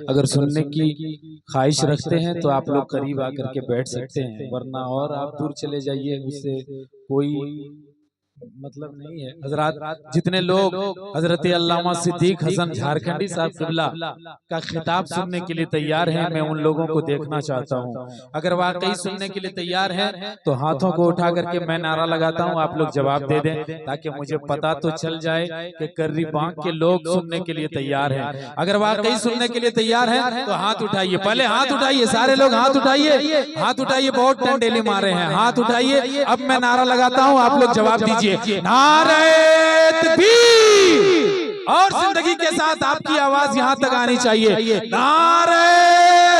अगर सुनने की ख्वाहिश रखते हैं तो आप लोग करीब आकर के बैठ सकते हैं, वरना और आप दूर चले जाइए, उससे कोई मतलब नहीं है। हजरात, जितने लोग हजरत अल्लामा सिद्दीक हसन झारखंडी साहब किबला का खिताब सुनने के लिए तैयार हैं, मैं उन लोगों को देखना चाहता हूं। अगर वाकई सुनने के लिए तैयार हैं तो हाथों को उठा करके मैं नारा लगाता हूं, आप लोग जवाब दे दें, ताकि मुझे पता तो चल जाए कि कर्री बांक के लोग सुनने के लिए तैयार हैं। अगर वाकई सुनने के लिए तैयार हैं तो हाथ उठाइए, पहले हाथ उठाइए, सारे लोग हाथ उठाइए, हाथ उठाइए, बहुत टंडेली मारे हैं, हाथ उठाइए। अब मैं नारा लगाता हूं, आप लोग जवाब दीजिए। नारे तकबीर, और जिंदगी के साथ आपकी आवाज यहां तक आनी चाहिए। नारे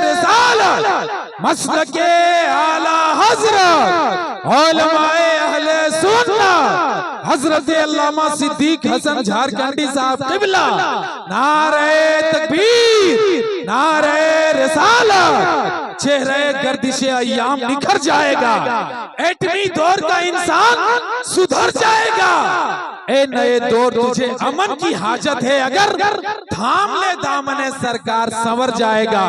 रिसालत, मसलके आला हजरत, उलमाए अहले सुन्नत हजरत अल्लामा सिद्दीक हसन झारखंडी साहब किबला। नारे तकबीर, नारे रिसालत, चेहरे गर्दिशे अय्याम निखर जाएगा, एटमी दौर का इंसान सुधर जाएगा। ए नए दौर, तुझे अमन की हाजत है, अगर थाम ले दामने सरकार संवर जाएगा।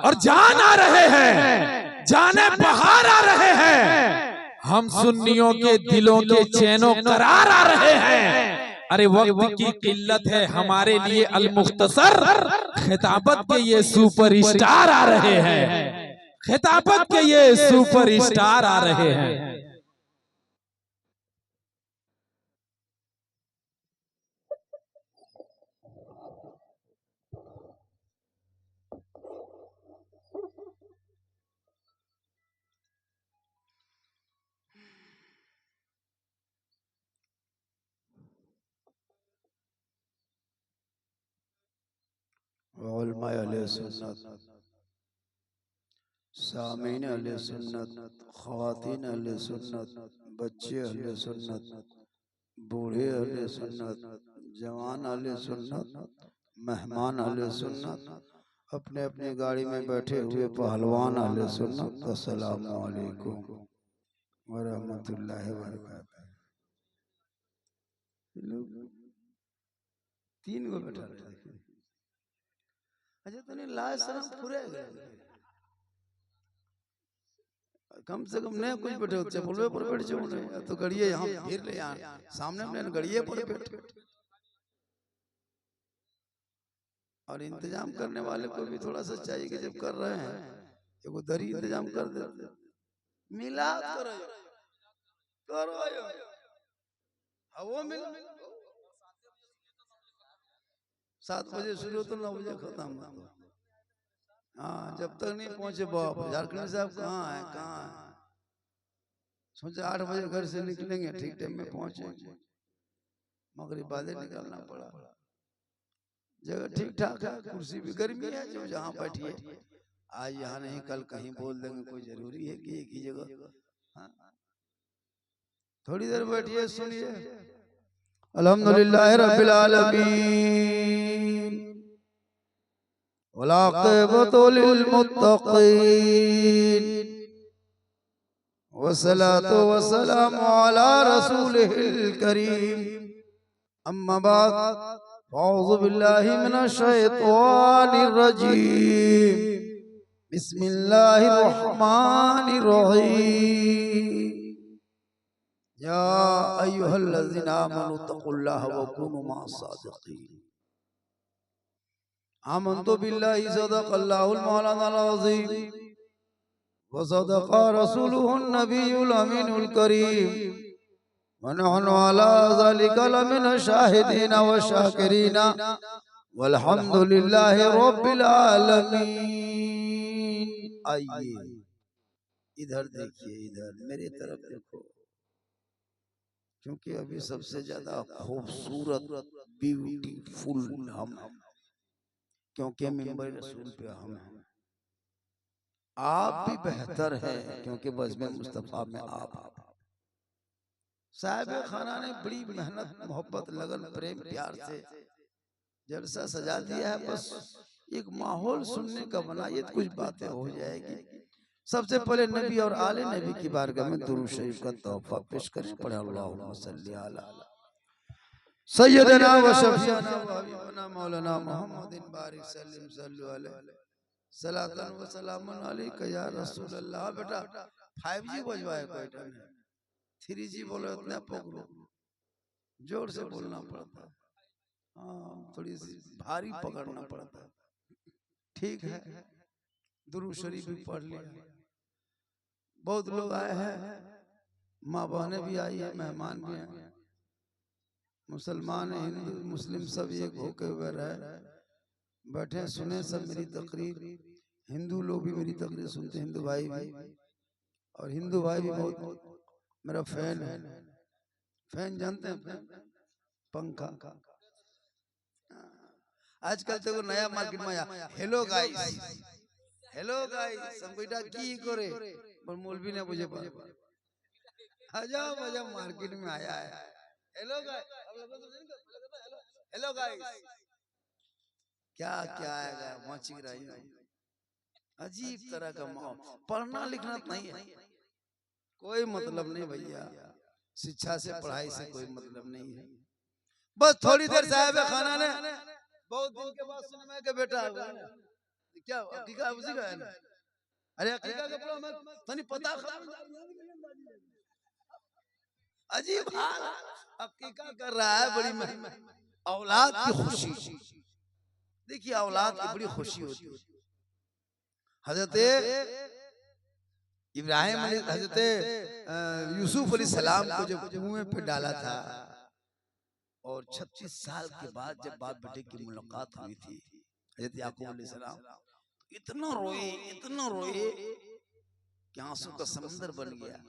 और जान आ रहे हैं, जाने बहार आ रहे हैं, हम सुन्नियों के दिलों के चैनो करार आ रहे हैं। अरे वक्त की किल्लत है हमारे लिए अल मुख्तसर, खिताबत के ये सुपर स्टार आ रहे हैं, खिताबत के ये सुपर स्टार आ रहे हैं। उलमाए अहले सुन्नत, सामीन अहले सुन्नत, ख़वातीन अहले सुन्नत, बच्चे अहले सुन्नत, बूढ़े अहले सुन्नत, जवान अहले सुन्नत, मेहमान अहले सुन्नत, अपने अपने गाड़ी में बैठे हुए पहलवान अहले सुन्नत, अस्सलामु अलैकुम व रहमतुल्लाहि व बरकातहू। तीन गो बैठा रहे, अच्छा तो नहीं लाज शर्म पूरे कम से कम नहीं कुछ बैठे होते, बोलवे पर बैठ जाओ, तो गड़िए यहाँ फिर ले यहाँ सामने में गड़िए पर बैठे। और इंतजाम करने वाले को भी थोड़ा सा चाहिए कि जब कर रहे हैं एगो दरी इंतजाम कर देते, मिला करो वो मिल 7 बजे शुरू तो 9 बजे खत्म। हाँ, जब तक नहीं पहुंचे बाप झारखंड साहब कहाँ है, कहाँ है। सोचे 8 बजे घर से निकलेंगे, ठीक टाइम में पहुंचेंगे, मगरिब बाद निकलना पड़ा। जगह ठीक ठाक है, कुर्सी भी गर्मी है, जो जहाँ बैठिए, आज यहाँ नहीं कल कहीं बोल देंगे, कोई जरूरी है कि एक ही जगह। हाँ, थोड़ी देर बैठिए, सुनिए। अल्हम्दुलिल्लाह रब्बिल आलमीन वलाक़िबतु लिल मुत्तक़ीन वस्सलातु वस्सलामु अला रसूलिहिल करीम। अम्मा बाद, औज़ु बिल्लाहि मिनश शैतानिर रजीम। बिस्मिल्लाहिर रहमानिर रहीम। या अय्युहल्लज़ीना आमनू तक़ुल्लाहा व कूनू मअस-सादिक़ीन। आमन्तु बिल्लाहि सदक़ल्लाहुल मौलानाल अज़ीम व सदक़ा रसूलुहुन नबियुल अमीनुल करीम व नहनु अला ज़ालिका लमिन शाहिदीन व शाकिरीन वल्हम्दुलिल्लाहि रब्बिल आलमीन। आइए इधर देखिए, इधर मेरी तरफ देखो, क्योंकि अभी सबसे ज्यादा खूबसूरत ब्यूटीफुल हम हैं, क्योंकि मिंबर रसूल पे हम हैं। आप भी बेहतर हैं, क्योंकि बज़्म मुस्तफ़ा में आप साहिब खाना ने बड़ी मेहनत, मोहब्बत, लगन, प्रेम, प्यार से जलसा सजा दिया है। बस एक माहौल सुनने का बनाइए तो कुछ बातें हो जाएगी। सबसे पहले नबी और आले नबी की बारगाह में दुरूद शरीफ का तोहफा पेश करें, पढ़े अल्लाहुम्मा सल्ली अला। सैयदना व शफीना व हबीबना मौलाना मोहम्मदिन बारिक सल्लम सल्लु अलैहि सलातन व सलामन अलैका या रसूल अल्लाह। बेटा 5G बजवाए कोयटा ने, 3G बोलो इतना पकड़ो, जोर से बोलना पड़ता है। हाँ, थोड़ी सी भारी पकड़ना पड़ता है। ठीक है, दुरूद शरीफ भी पढ़ लिया। बहुत लोग आए हैं, माँ बहनें भी आई है, मेहमान भी हैं, मुसलमान हिंदू मुस्लिम सब एक होके हुए रहे बैठे सुने सब मेरी तकरीर। हिंदू लोग भी मेरी तकरीर सुनते, हिंदू भाई भी, और हिंदू भाई भी बहुत मेरा फैन है। फैन जानते हैं? पंखा। आजकल तो नया मार्केट में आया, हेलो गाइस, हेलो गाइस, सब बेटा की करे पर मौलवी ने मुझे अजब अजब मार्केट में आया है। हेलो गाइस, हेलो गाइस, क्या क्या आएगा, मच रही है। अजीब तरह का माहौल। पढ़ना लिखना नहीं है, कोई मतलब नहीं भैया। शिक्षा से पढ़ाई से कोई मतलब नहीं है। बस थोड़ी देर साहब खाना ने बहुत दिन के बाद सुना मैं के बेटा क्या हकीका उसी का है ना। अरे हकीका का पूरा मैं तनी पता अजीब हाल हकीका कर रहा है। बड़ी औलाद की खुशी, देखिए औलाद की बड़ी खुशी होती है। हजरत इब्राहिम हजरत यूसुफ अलैहिस्सलाम को जब कुएं पे डाला था और 36 साल के बाद जब बाप बेटे की मुलाकात हुई थी हजरत याकूब अलैहिस्सलाम, इतना रोए कि आंसू का समंदर बन गया।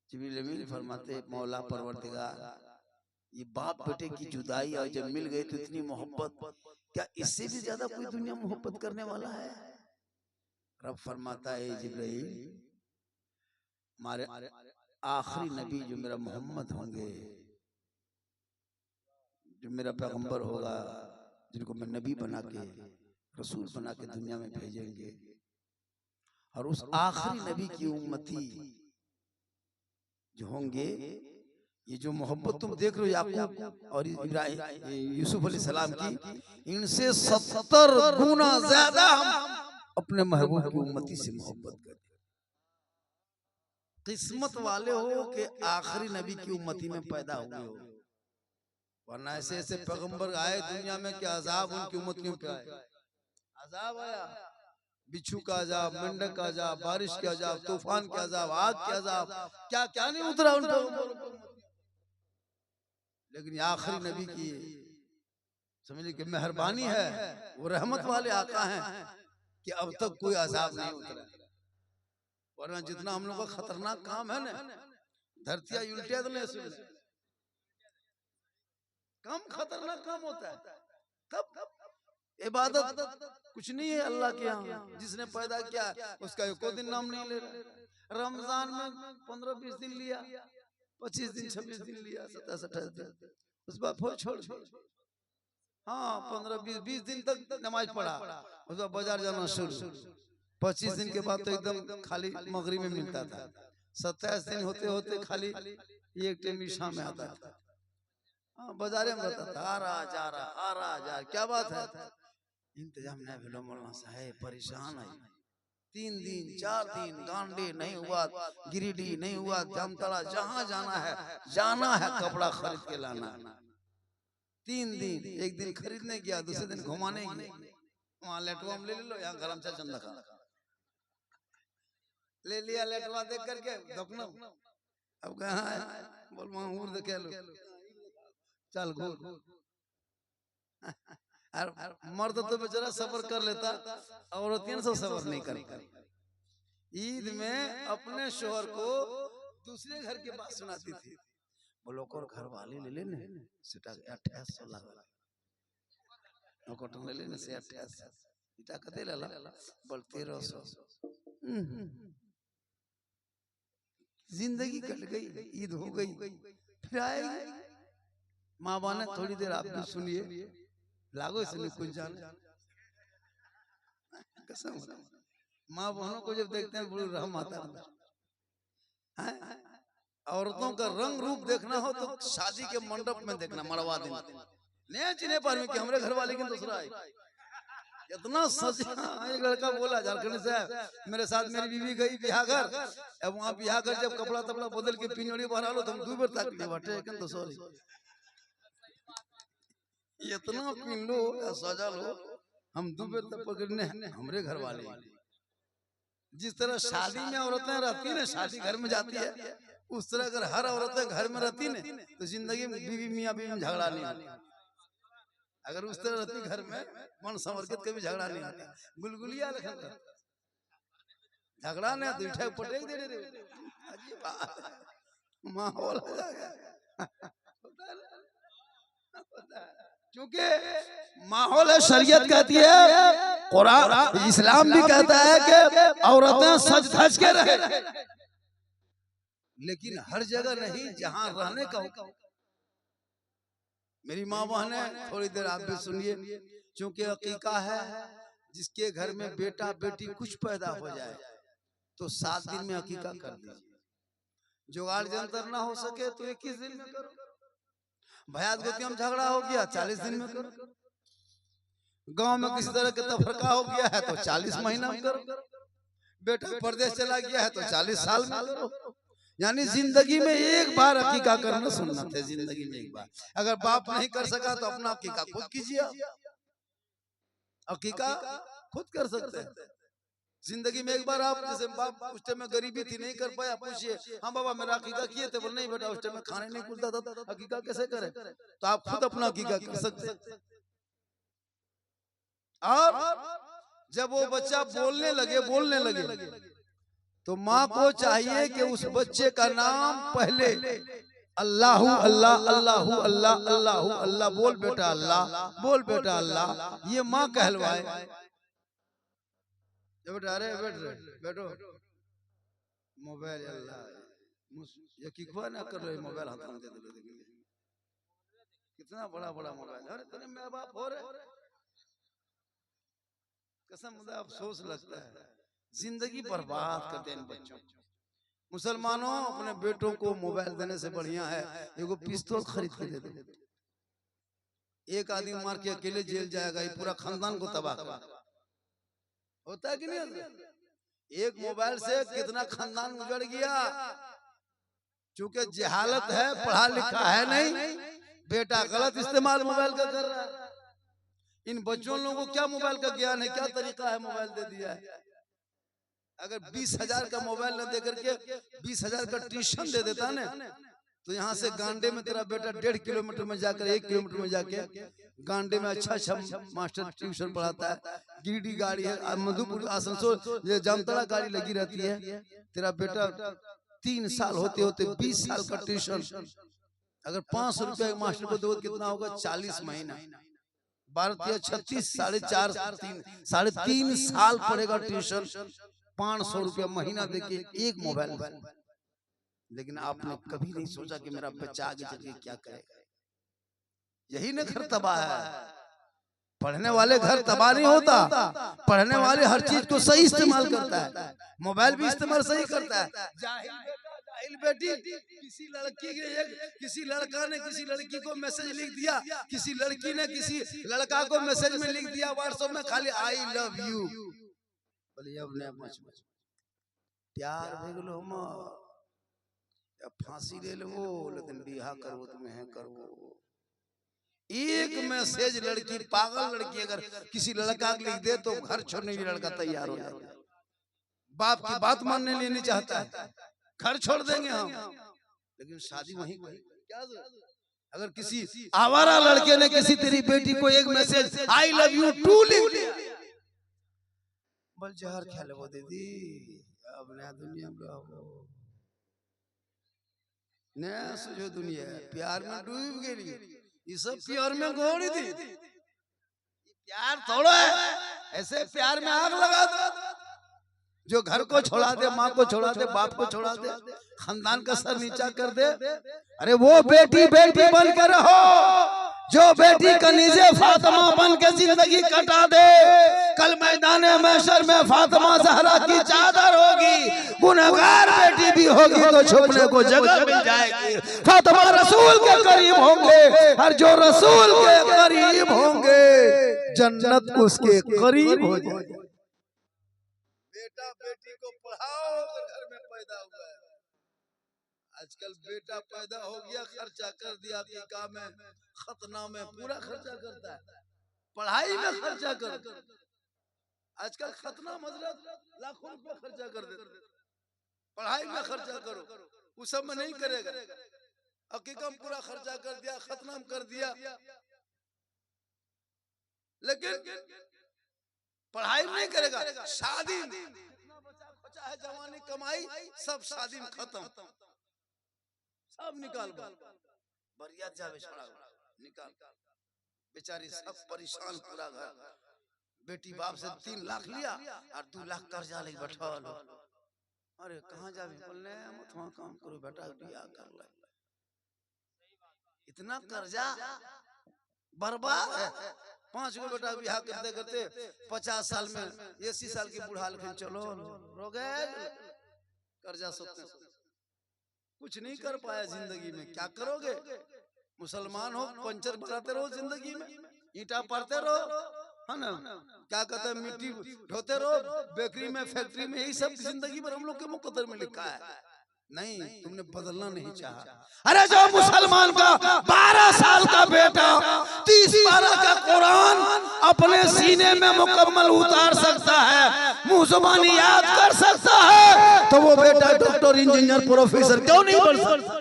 जिब्रील अमीन फरमाते मौला परवरदिगार, ये बाप बेटे की जुदाई और जब मिल गई तो इतनी मोहब्बत, क्या इससे भी ज्यादा कोई दुनिया मोहब्बत करने वाला है? रब फरमाता है जिब्रील, हमारे आखिरी नबी जो मेरा मोहम्मद होंगे, जो मेरा पैगंबर होगा, जिनको मैं नबी बना के रसूल बना के दुनिया में भेजेंगे, और उस आखिरी नबी की उम्मती जो होंगे, ये जो मोहब्बत तुम देख रहे हो याकूब और इब्राहिम यूसुफ अलैहिस्सलाम की, इनसे 70 गुना ज्यादा हम अपने महबूब की उम्मती से मोहब्बत करते। किस्मत वाले हो कि आखिरी नबी की उम्मती में पैदा हुए हो, वरना ऐसे ऐसे पैगंबर आए दुनिया में कि अजाब उनकी उम्मतियों पे आए। अजाब आया, बिच्छू का अजाब, मेंढक का अजाब, बारिश के अजाब, तूफान के अजाब, आग के अजाब, क्या क्या नहीं उतरा उन पर। लेकिन आखिरी नबी की समझ लीजिए मेहरबानी है, वो रहमत वाले आका हैं कि अब तक कोई अजाब नहीं उतरा। वरना जितना हम लोग का खतरनाक काम है ना, धरतियां उल्टिया तो नहीं सुन, कम खतरनाक काम होता है। कब इबादत कुछ नहीं है अल्लाह के यहाँ, जिसने पैदा किया उसका एको दिन नाम नहीं ले रहा। रमजान में 15-20 दिन लिया, 25 दिन 26 दिन लिया, 27-28 दिन, उस बाद फिर छोड़ दिया। हाँ 15-20 दिन तक नमाज पढ़ा, उस बाद बाजार जाना शुरू। 25 दिन के बाद तो एकदम खाली मगरिब में मिलता था। 27 दिन होते होते खाली एक टाइम शाम में आता था। हाँ बाजारे में रहता था, आ रहा जा रहा, क्या बात है, इंतजाम नहीं भेलो मौलाना साहब, परेशान है। 3 दिन 4 दिन गांडे नहीं हुआ, गिरिडीह नहीं हुआ, जामताड़ा, जहाँ जाना है कपड़ा खरीद के लाना। 3 दिन, एक दिन खरीदने गया, दूसरे दिन घुमाने गया, वहाँ लेटवा ले लो, यहाँ गरम चाय चंदा खा ले लिया, लेटवा देख करके दफना। अब कहाँ है, बोल वहाँ देखे लो, चल घूर। मर्द तो बेचारा सबर कर लेता, औरतियां सब सबर नहीं कर पाई। ईद में अपने शोहर को दूसरे घर की बात सुनाती थी, बोलो को घर वाले ले लेने सेटा 2800 लगा, नौकटन ले लेने से 2800 इटा कते लेला, बोल 1300। जिंदगी कट गई, ईद हो गई, फिर आएगी। माँ बाने थोड़ी देर आप भी सुनिए, लागो से कुछ जाने कसम। माँ बहनों को जब देखते हैं बड़ी रहम आता है। औरतों का रंग रूप देखना हो तो शादी के मंडप में देखना, मड़वा दिन नहीं चिन्हे पर में कि हमरे घर वाले की दूसरा है इतना सजा। एक लड़का बोला झारखंड से, मेरे साथ मेरी बीवी गई बिहागर, अब वहाँ बिहागर जब कपड़ा तपड़ा बदल के पिंजड़ी बाहर आलो तो हम 2 बार ताक लिए बटे तो सॉरी इतना पिन लो सजा लो, हम 2 बार तक पकड़ने हमरे घर वाले। जिस तरह शादी में औरतें रहती है ना, शादी घर में जाती है, उस तरह अगर हर औरतें घर में रहती ना तो जिंदगी में बीवी मियाँ बीवी में झगड़ा नहीं होता। अगर उस तरह रहती घर में मन संवर के कभी झगड़ा नहीं होता। गुलगुलिया झगड़ा नहीं तो उठा पटेक दे रहे माहौल हो जाएगा क्योंकि माहौल है। शरीयत कहती है, कुरान इस्लाम भी कहता है कि औरतें सज धज के रहे, लेकिन हर जगह नहीं जहां रहने का। मेरी माँ बहन है, थोड़ी देर आप भी सुनिए, क्योंकि अकीका है, जिसके घर में बेटा बेटी कुछ पैदा हो जाए तो 7 दिन में अकीका कर दीजिए। जुगाड़ जंतर ना हो सके तो 21 दिन में करो। भैया गोतिया में झगड़ा हो गया 40 दिन में करो। गांव में किसी तरह का तफरका हो गया है तो 40 महीना में करो। बेटा परदेश चला गया है तो 40 साल में करो। यानी जिंदगी में एक बार अकीका करना सुन्नत है, जिंदगी में एक बार। अगर बाप नहीं कर सका तो अपना अकीका खुद कीजिए। अकीका खुद कर सकते हैं जिंदगी में एक बार। आप जैसे बाप उस टाइम में गरीबी थी, नहीं कर पाया, पूछिए हाँ बाबा मेरा अकीका किए थे, बोले नहीं बेटा उस टाइम में खाने नहीं खुलता था, अकीका कैसे करे? तो आप खुद अपना अकीका कर सकते हैं। और जब वो बच्चा बोलने लगे तो माँ को चाहिए कि उस बच्चे का नाम पहले अल्लाहू अल्लाह अल्लाहू अल्लाह अल्लाहू अल्लाह बोल बेटा अल्लाह, बोल बेटा अल्लाह, ये माँ कहलवाए। बेटा अरे बैठो मोबाइल अल्लाह ये किकवा ना कर रहे, मोबाइल हाथ में दे दो, कितना बड़ा बड़ा मोबाइल। अरे तेरे माँ बाप हो रहे, कसम मुझे अफसोस लगता है, जिंदगी बर्बाद कर दें बच्चों। मुसलमानों अपने बेटों को मोबाइल देने से बढ़िया है एगो पिस्तौल खरीद के दे दो। एक आदमी मार के अकेले जेल जाएगा, ये पूरा खानदान को तबाह कर होता है कि नहीं? एक मोबाइल से कितना खानदान उजड़ गया, क्योंकि जहालत है, पढ़ा लिखा है नहीं, बेटा गलत इस्तेमाल मोबाइल का कर रहा है। इन बच्चों लोगों को क्या मोबाइल का ज्ञान है, क्या तरीका है, मोबाइल दे दिया है। अगर 20,000 का मोबाइल न दे करके 20,000 का ट्यूशन दे देता ना, तो यहाँ से गांडे में तेरा बेटा 1.5 किलोमीटर में जाकर 1 किलोमीटर में जाके गांडे में अच्छा मास्टर ट्यूशन पढ़ाता है। गिरिडीह गाड़ी है, मधुपुर आसनसोल जामताड़ा गाड़ी लगी रहती है। तेरा बेटा 3 साल होते होते 20 साल का ट्यूशन, अगर 500 रुपया मास्टर को दो कितना होगा? 40 महीना, 12 36 3.5 साल पड़ेगा ट्यूशन, 500 रुपया महीना देके एक मोबाइल। लेकिन आपने कभी नहीं सोचा कि मेरा बच्चा आगे चल के क्या करेगा। यही ना घर तबाह है। पढ़ने वाले घर तबाह नहीं होता, पढ़ने वाले हर चीज को सही इस्तेमाल करता है, मोबाइल भी इस्तेमाल सही करता है। जाहिल बेटी, किसी लड़की के किसी लड़का ने किसी लड़की को मैसेज लिख दिया, किसी लड़की ने किसी लड़का को मैसेज में लिख दिया व्हाट्सएप में खाली आई लव यू, बोलिए अपने प्यार भेज लो या फांसी ले लो, लेकिन बिहा करो तुम्हें करो। एक मैसेज लड़की, पागल लड़की अगर किसी लड़का को लिख दे तो घर छोड़ने के लड़का तैयार हो जाता है। बाप की बात मानने लिए नहीं चाहता है, घर छोड़ देंगे हम, लेकिन शादी वहीं क्या। अगर किसी आवारा लड़के ने किसी तेरी बेटी को एक message I love you too लिख दिया, बोल जहर खा ले वो दीदी, अब नया दुनिया में नया सुझो दुनिया प्यार में डूब गई। ये सब प्यार में गोड़ी थी, प्यार थोड़ा है, ऐसे प्यार में आग लगा दो। जो घर को छोड़ा दे, माँ को छोड़ा दे, बाप को छोड़ा दे, खानदान का सर नीचा कर दे। अरे वो बेटी बेटी बन कर रहो जो बेटी कनीज़े फातिमा बन के जिंदगी कटा दे, कल मैदान महशर में फातिमा ज़हरा की चादर होगी। गुनहगार बेटी भी भी होगी तो छुपने को जगह मिल जाएगी। फातिमा रसूल के करीब होंगे और जो रसूल के करीब होंगे जन्नत उसके करीब हो जाएगी। बेटा बेटी को पढ़ाओ अगर घर में पैदा हुआ है। आजकल बेटा पैदा हो गया खर्चा कर दिया, अकीका में खतना में पूरा खर्चा करता है, पढ़ाई में खर्चा कर। आजकल खतना मजरत लाखों रुपए खर्चा कर देते, पढ़ाई में खर्चा करो, उस सब में नहीं करेगा। अकीका में पूरा खर्चा कर दिया, खतना में कर दिया, लेकिन पढ़ाई नहीं करेगा। शादी इतना बचा है, जवानी कमाई सब शादी में खत्म, सब निकाल बरियात जावे छोड़ा निकाल, बेचारी सब परेशान पूरा घर। बेटी बाप से 3 लाख लिया और 2 लाख कर्जा लेके बैठा लो। अरे कहाँ जावे, बोलने मत वहाँ काम करो बेटा, बियाह कर ले। इतना कर्जा बर्बाद है। 5 गो बेटा बियाह करते करते 50 साल में 80 साल की बुढ़ा लेकिन चलो रो गए कर्जा सोचते, कुछ नहीं कर पाया जिंदगी में। क्या करोगे? मुसलमान हो, पंचर बनाते रहो जिंदगी में, ईंटा पड़ते रहो, है ना, क्या कहते हैं, मिट्टी ढोते रहो, बेकरी में फैक्ट्री में, यही सब जिंदगी पर हम लोग के मुकद्दर में लिखा है। नहीं, तुमने बदलना नहीं चाहा। अरे जो मुसलमान का 12 साल का बेटा 30 पारा का कुरान अपने सीने में मुकम्मल उतार सकता है, मुंह जुबानी याद कर सकता है, तो वो बेटा डॉक्टर, इंजीनियर, प्रोफेसर क्यों नहीं बन सकता?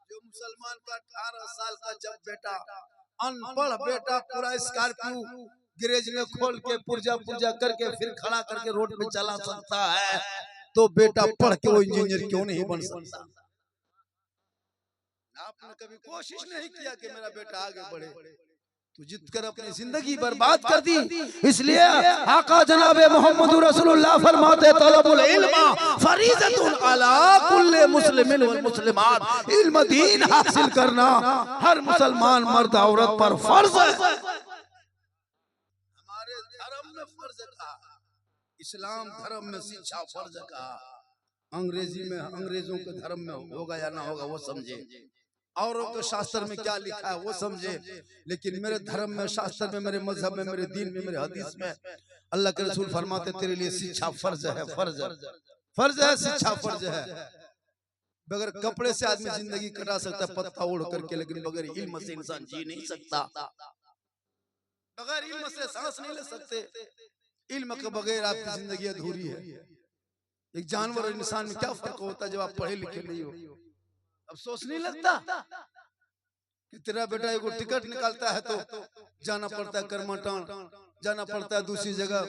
जो मुसलमान का 18 साल का जब बेटा, अनपढ़ बेटा, पूरा स्कॉर्पियो गैरेज में खोल के पुर्जा करके फिर खड़ा करके रोड पे चला सकता है, तो बेटा पढ़ के वो इंजीनियर क्यों नहीं बन सकता? आपने कभी कोशिश नहीं किया कि मेरा बेटा आगे बढ़े, तो जिद कर अपनी जिंदगी बर्बाद कर दी। इसलिए आका जनाबे मोहम्मद रसूलुल्लाह फरमाते तलबुल इल्म फरीज़तुन अला कुल्ले मुस्लिमिन वल मुस्लिमात, इल्म दीन हासिल करना हर मुसलमान मर्द औरत पर फर्ज है। हमारे धर्म में फर्ज कहा, इस्लाम धर्म में शिक्षा फर्ज कहा। अंग्रेजी में, अंग्रेजों के धर्म में होगा या ना होगा वो समझे, औरों के शास्त्र में क्या लिखा है वो समझे, लेकिन मेरे धर्म में, शास्त्र में, मेरे मजहब में, मेरे दीन में, मेरे हदीस में अल्लाह के रसूल फरमाते तेरे लिए शिक्षा फर्ज है, फर्ज है, शिक्षा फर्ज है। बगैर कपड़े से आदमी जिंदगी कटा सकता है, पत्ता ओढ़ करके, लेकिन बगैर इल्म से इंसान जी नहीं सकता। बगैर इल्म से सांस नहीं ले सकते। इल्म के बगैर आपकी जिंदगी अधूरी है। एक जानवर और इंसान में क्या फर्क होता है जब आप पढ़े लिखे नहीं हो? अब सोच नहीं लगता कि तेरा बेटा एगो टिकट निकालता है तो जाना पड़ता है करमाटान, जाना पड़ता है दूसरी जगह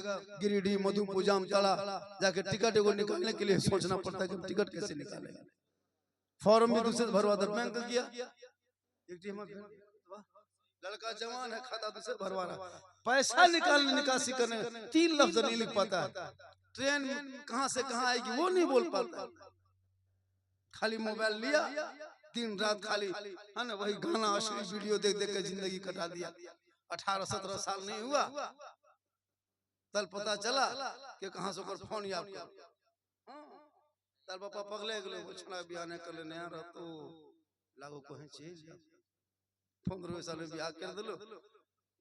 गिरिडीह, मधुपुर, जामताड़ा जाके टिकट एगो निकालने के लिए सोचना पड़ता है कि टिकट कैसे निकालेगा। फॉर्म भी दूसरे भरवा दे, बैंक गया लड़का जवान है, खाता दूसरे भरवा रहा, पैसा निकालने निकासी करने 3 लफ्ज नहीं लिख पाता है, ट्रेन कहां से कहां आएगी वो नहीं बोल पाता, खाली मोबाइल लिया दिन रात खाली, है ना, वही गाना अश्लील वीडियो देख देख के जिंदगी कटा दिया। 18-17 साल नहीं हुआ तल पता चला कि कहां से फोन याद कर, तल पापा पगले गेलो छड़ा बियाह कर लेने यार, तो लागो कहे चीज 15 साल में बियाह कर दिलो,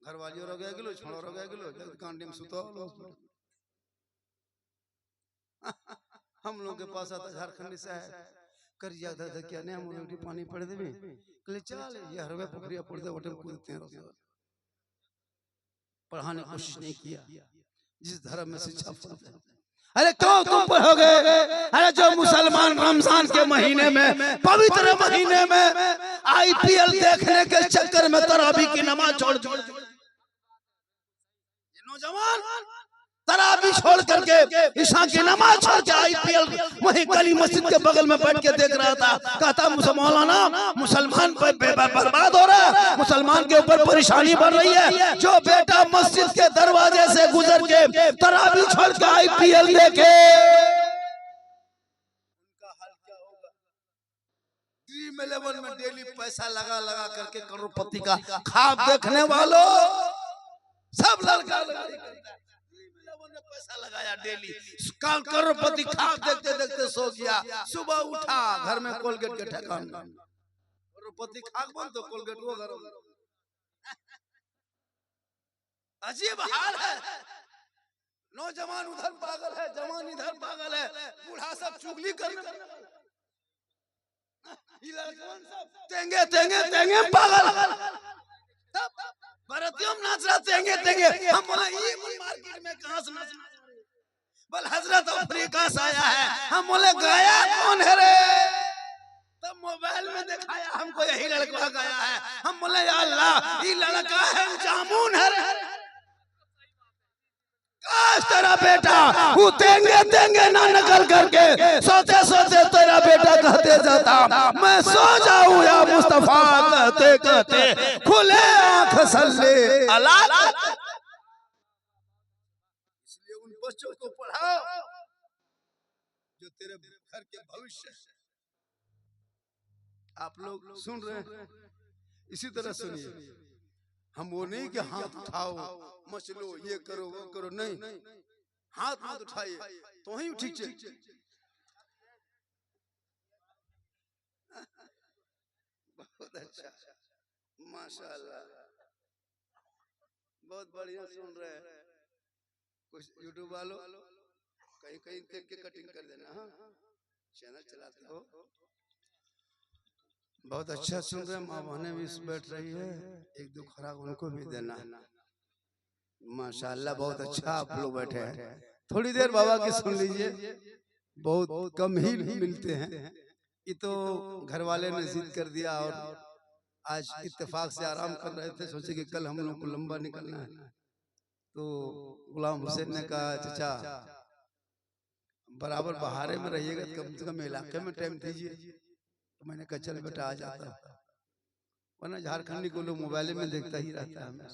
घरवाली रो गया गेलो, छोड़ो रो गया गेलो, कांडी में सुतो। हम लोग के पास आता झारखंड से है, करिया दादा क्या ने हम लोग पानी पड़ देबे कले चल ये हरवे पोखरिया पड़ दे होटल कूदते हैं। पढ़ाने की कोशिश नहीं किया जिस धर्म में शिक्षा फर्ज है। अरे क्यों तुम पढ़ोगे? अरे जो मुसलमान रमजान के महीने में, पवित्र महीने में आईपीएल देखने के चक्कर में तरावी की नमाज छोड़ नौजवान तरावी छोड़ करके ईशा की नमाज छोड़ के आईपीएल वही गली मस्जिद के बगल में बैठ के देख रहा था, कहता मौलाना मुसलमान बर्बाद हो रहा है, मुसलमान के ऊपर परेशानी बढ़ रही है। जो बेटा मस्जिद के दरवाजे से गुजर के तरावी छोड़ के आईपीएल देखे उनका हाल क्या होगा? ड्रीम 11 में डेली पैसा लगा लगा करके करोड़पति का ख्वाब देखने वालों सब लड़का पैसा लगाया डेली, करोड़पति खाब देखते देखते सो गया, सुबह उठा घर में कोलगेट के ठेकान, करोड़पति खाक बन तो कोलगेट वो घर। अजीब हाल है, नौजवान उधर पागल है, जवान इधर पागल है, बूढ़ा सब चुगली करने, तेंगे तेंगे तेंगे पागल, भरतियम नाच रहा तेंगे तेंगे। हम बोला ये मार्केट में कहां से नाच, बोल हजरत अफ्रीका से आया है। हम बोले गाया कौन है रे, तब मोबाइल में दिखाया हमको यही लड़का गाया है। हम बोले या अल्लाह ये लड़का है जामुन है रे, काश तेरा बेटा वो तेंगे तेंगे ना निकल करके सोते सोते तेरा बेटा कहते जाता मैं सो जाऊं या मुस्तफा, कहते कहते खुले आंख सल्ले अला। इसलिए उन बच्चों को पढ़ाओ जो तेरे घर के भविष्य है। आप लोग सुन रहे हैं, इसी तरह सुनिए। हम वो नहीं कि हाथ उठाओ मच लो ये करो वो करो, नहीं, हाथ मत उठाइए तो ही ठीक है। बहुत अच्छा, माशाल्लाह, बहुत बढ़िया सुन रहे हैं। कुछ यूट्यूब वालों कहीं कहीं देख के कटिंग कर देना, हाँ चैनल चलाते हो, बहुत अच्छा सुन रहे हैं। माँ बहनें भी बैठ रही है, एक दो खुराक उनको भी देना। माशाल्लाह बहुत अच्छा आप लोग बैठे हैं। थोड़ी देर बाबा की सुन लीजिए, बहुत कम ही मिलते हैं। ये तो घर वाले ने जिद कर दिया और आज इत्तेफाक से आराम कर रहे थे, सोचे कि कल हम लोग को लंबा निकलना है। तो गुलाम हुसैन ने कहा चाचा बराबर बहारे में रहिएगा, कम से कम इलाके में टाइम दीजिए। तो मैंने कहा चल बेटा आ जाता, वरना झारखंडी को लोग मोबाइल में देखता ही रहता है।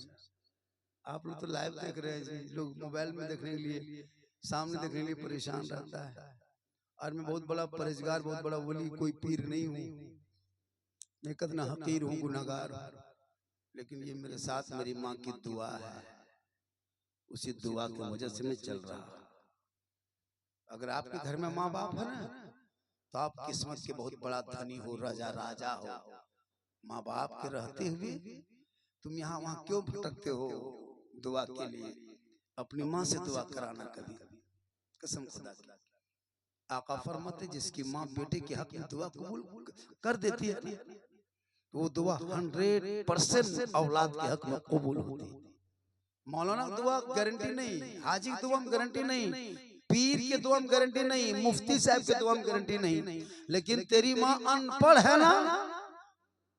आप लोग तो लाइव देख रहे हैं जी, लोग मोबाइल में देखने के लिए, सामने देखने के लिए परेशान रहता है। और मैं बहुत बड़ा परहेजगार, बहुत बड़ा वली, कोई पीर नहीं हूँ, मैं कितना हकीर हूँ, गुनाहगार हूँ, लेकिन ये मेरे साथ मेरी माँ की दुआ है, उसी दुआ की वजह से मैं चल रहा हूँ। अगर आपके घर में माँ बाप है ना, तो आप किस्मत के बहुत बड़ा धनी हो, राजा राजा हो। माँ बाप के रहते हुए तुम यहाँ वहाँ क्यों भटकते हो दुआ के लिए? अपनी माँ से दुआ कराना कभी, कसम खुदा की। आका फरमाते जिसकी माँ बेटे के हक में दुआ कबूल कर देती है, तो वो दुआ 100% औलाद के हक में कबूल होती है। मौलाना दुआ गारंटी नहीं, हाजी की दुआ में गारंटी नहीं, पीर के दुआ में गारंटी नहीं, मुफ्ती साहब के दुआ में गारंटी नहीं, लेकिन तेरी माँ अनपढ़ है ना,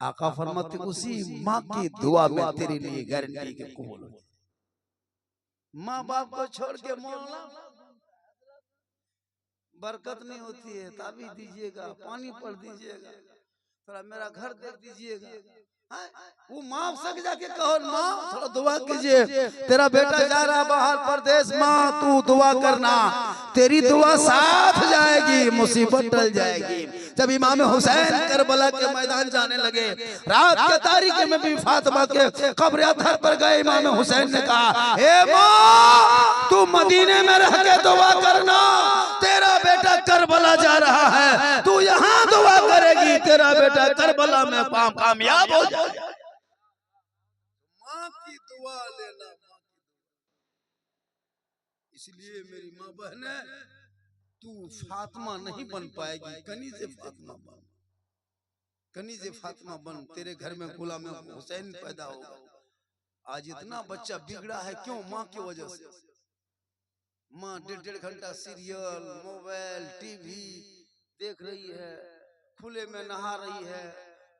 आका फरमाते उसी माँ की दुआ में तेरे लिए गारंटी के कबूल होती। माँ बाप को छोड़ के मौलाना बरकत नहीं होती है। ताबीज़ दीजिएगा, पानी पढ़ दीजिएगा, थोड़ा मेरा घर देख दीजिएगा, वो माँ से जाके कहो माँ थोड़ा दुआ कीजिए, तेरा बेटा जा रहा बाहर प्रदेश, माँ तू दुआ करना, तेरी दुआ साथ जाएगी, मुसीबत टल जाएगी। जब इमाम हुसैन करबला के मैदान जाने लगे, रात के तारीकी में भी फातिमा के कब्र अतहर पर गए, इमाम हुसैन ने कहा हे माँ तू मदीने में रह के दुआ करना, तेरा बेटा करबला जा रहा है, तू यहाँ दुआ करेगी, तेरा बेटा करबला में कामयाब हो जाएगा। माँ की दुआ लेना, इसलिए मेरी माँ बहने तू फातिमा नहीं बन पाएगी, कनीज़े फातिमा बन, कनीज़े फातिमा बन, तेरे घर में गुलाम हुसैन पैदा होगा। आज इतना बच्चा बिगड़ा है क्यों? माँ की वजह से। माँ 1.5 घंटा सीरियल, मोबाइल, टीवी देख रही है, खुले में नहा रही है,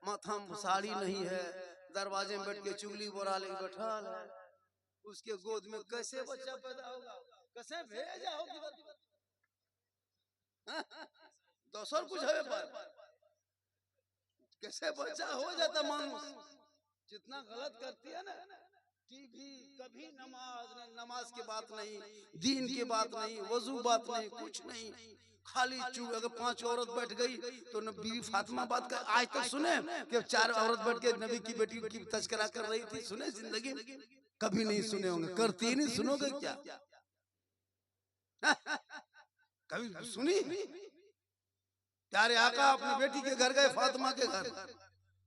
माथा में साड़ी नहीं है, दरवाजे में बैठ के चुगली बोरा लेके बैठा है, उसके गोद में कैसे बच्चा पैदा होगा, कैसे भेजा होगी? दोसर कुछ है पर कैसे बच्चा हो जाता? मानुस जितना गलत करती है ना, टीवी कभी नमाज की बात नहीं, दीन की बात नहीं, वजू बात नहीं, कुछ नहीं, खाली चुप। अगर 5 औरत बैठ गई तो न बीवी फातिमा बात कर, आज तक सुने कि 4 औरत बैठ के नबी की बेटी की तस्करा कर रही थी? सुने जिंदगी कभी नहीं सुने होंगे, करती नहीं, सुनोगे क्या? कभी सुनी? प्यारे आका अपनी बेटी के घर गए, फातिमा के घर।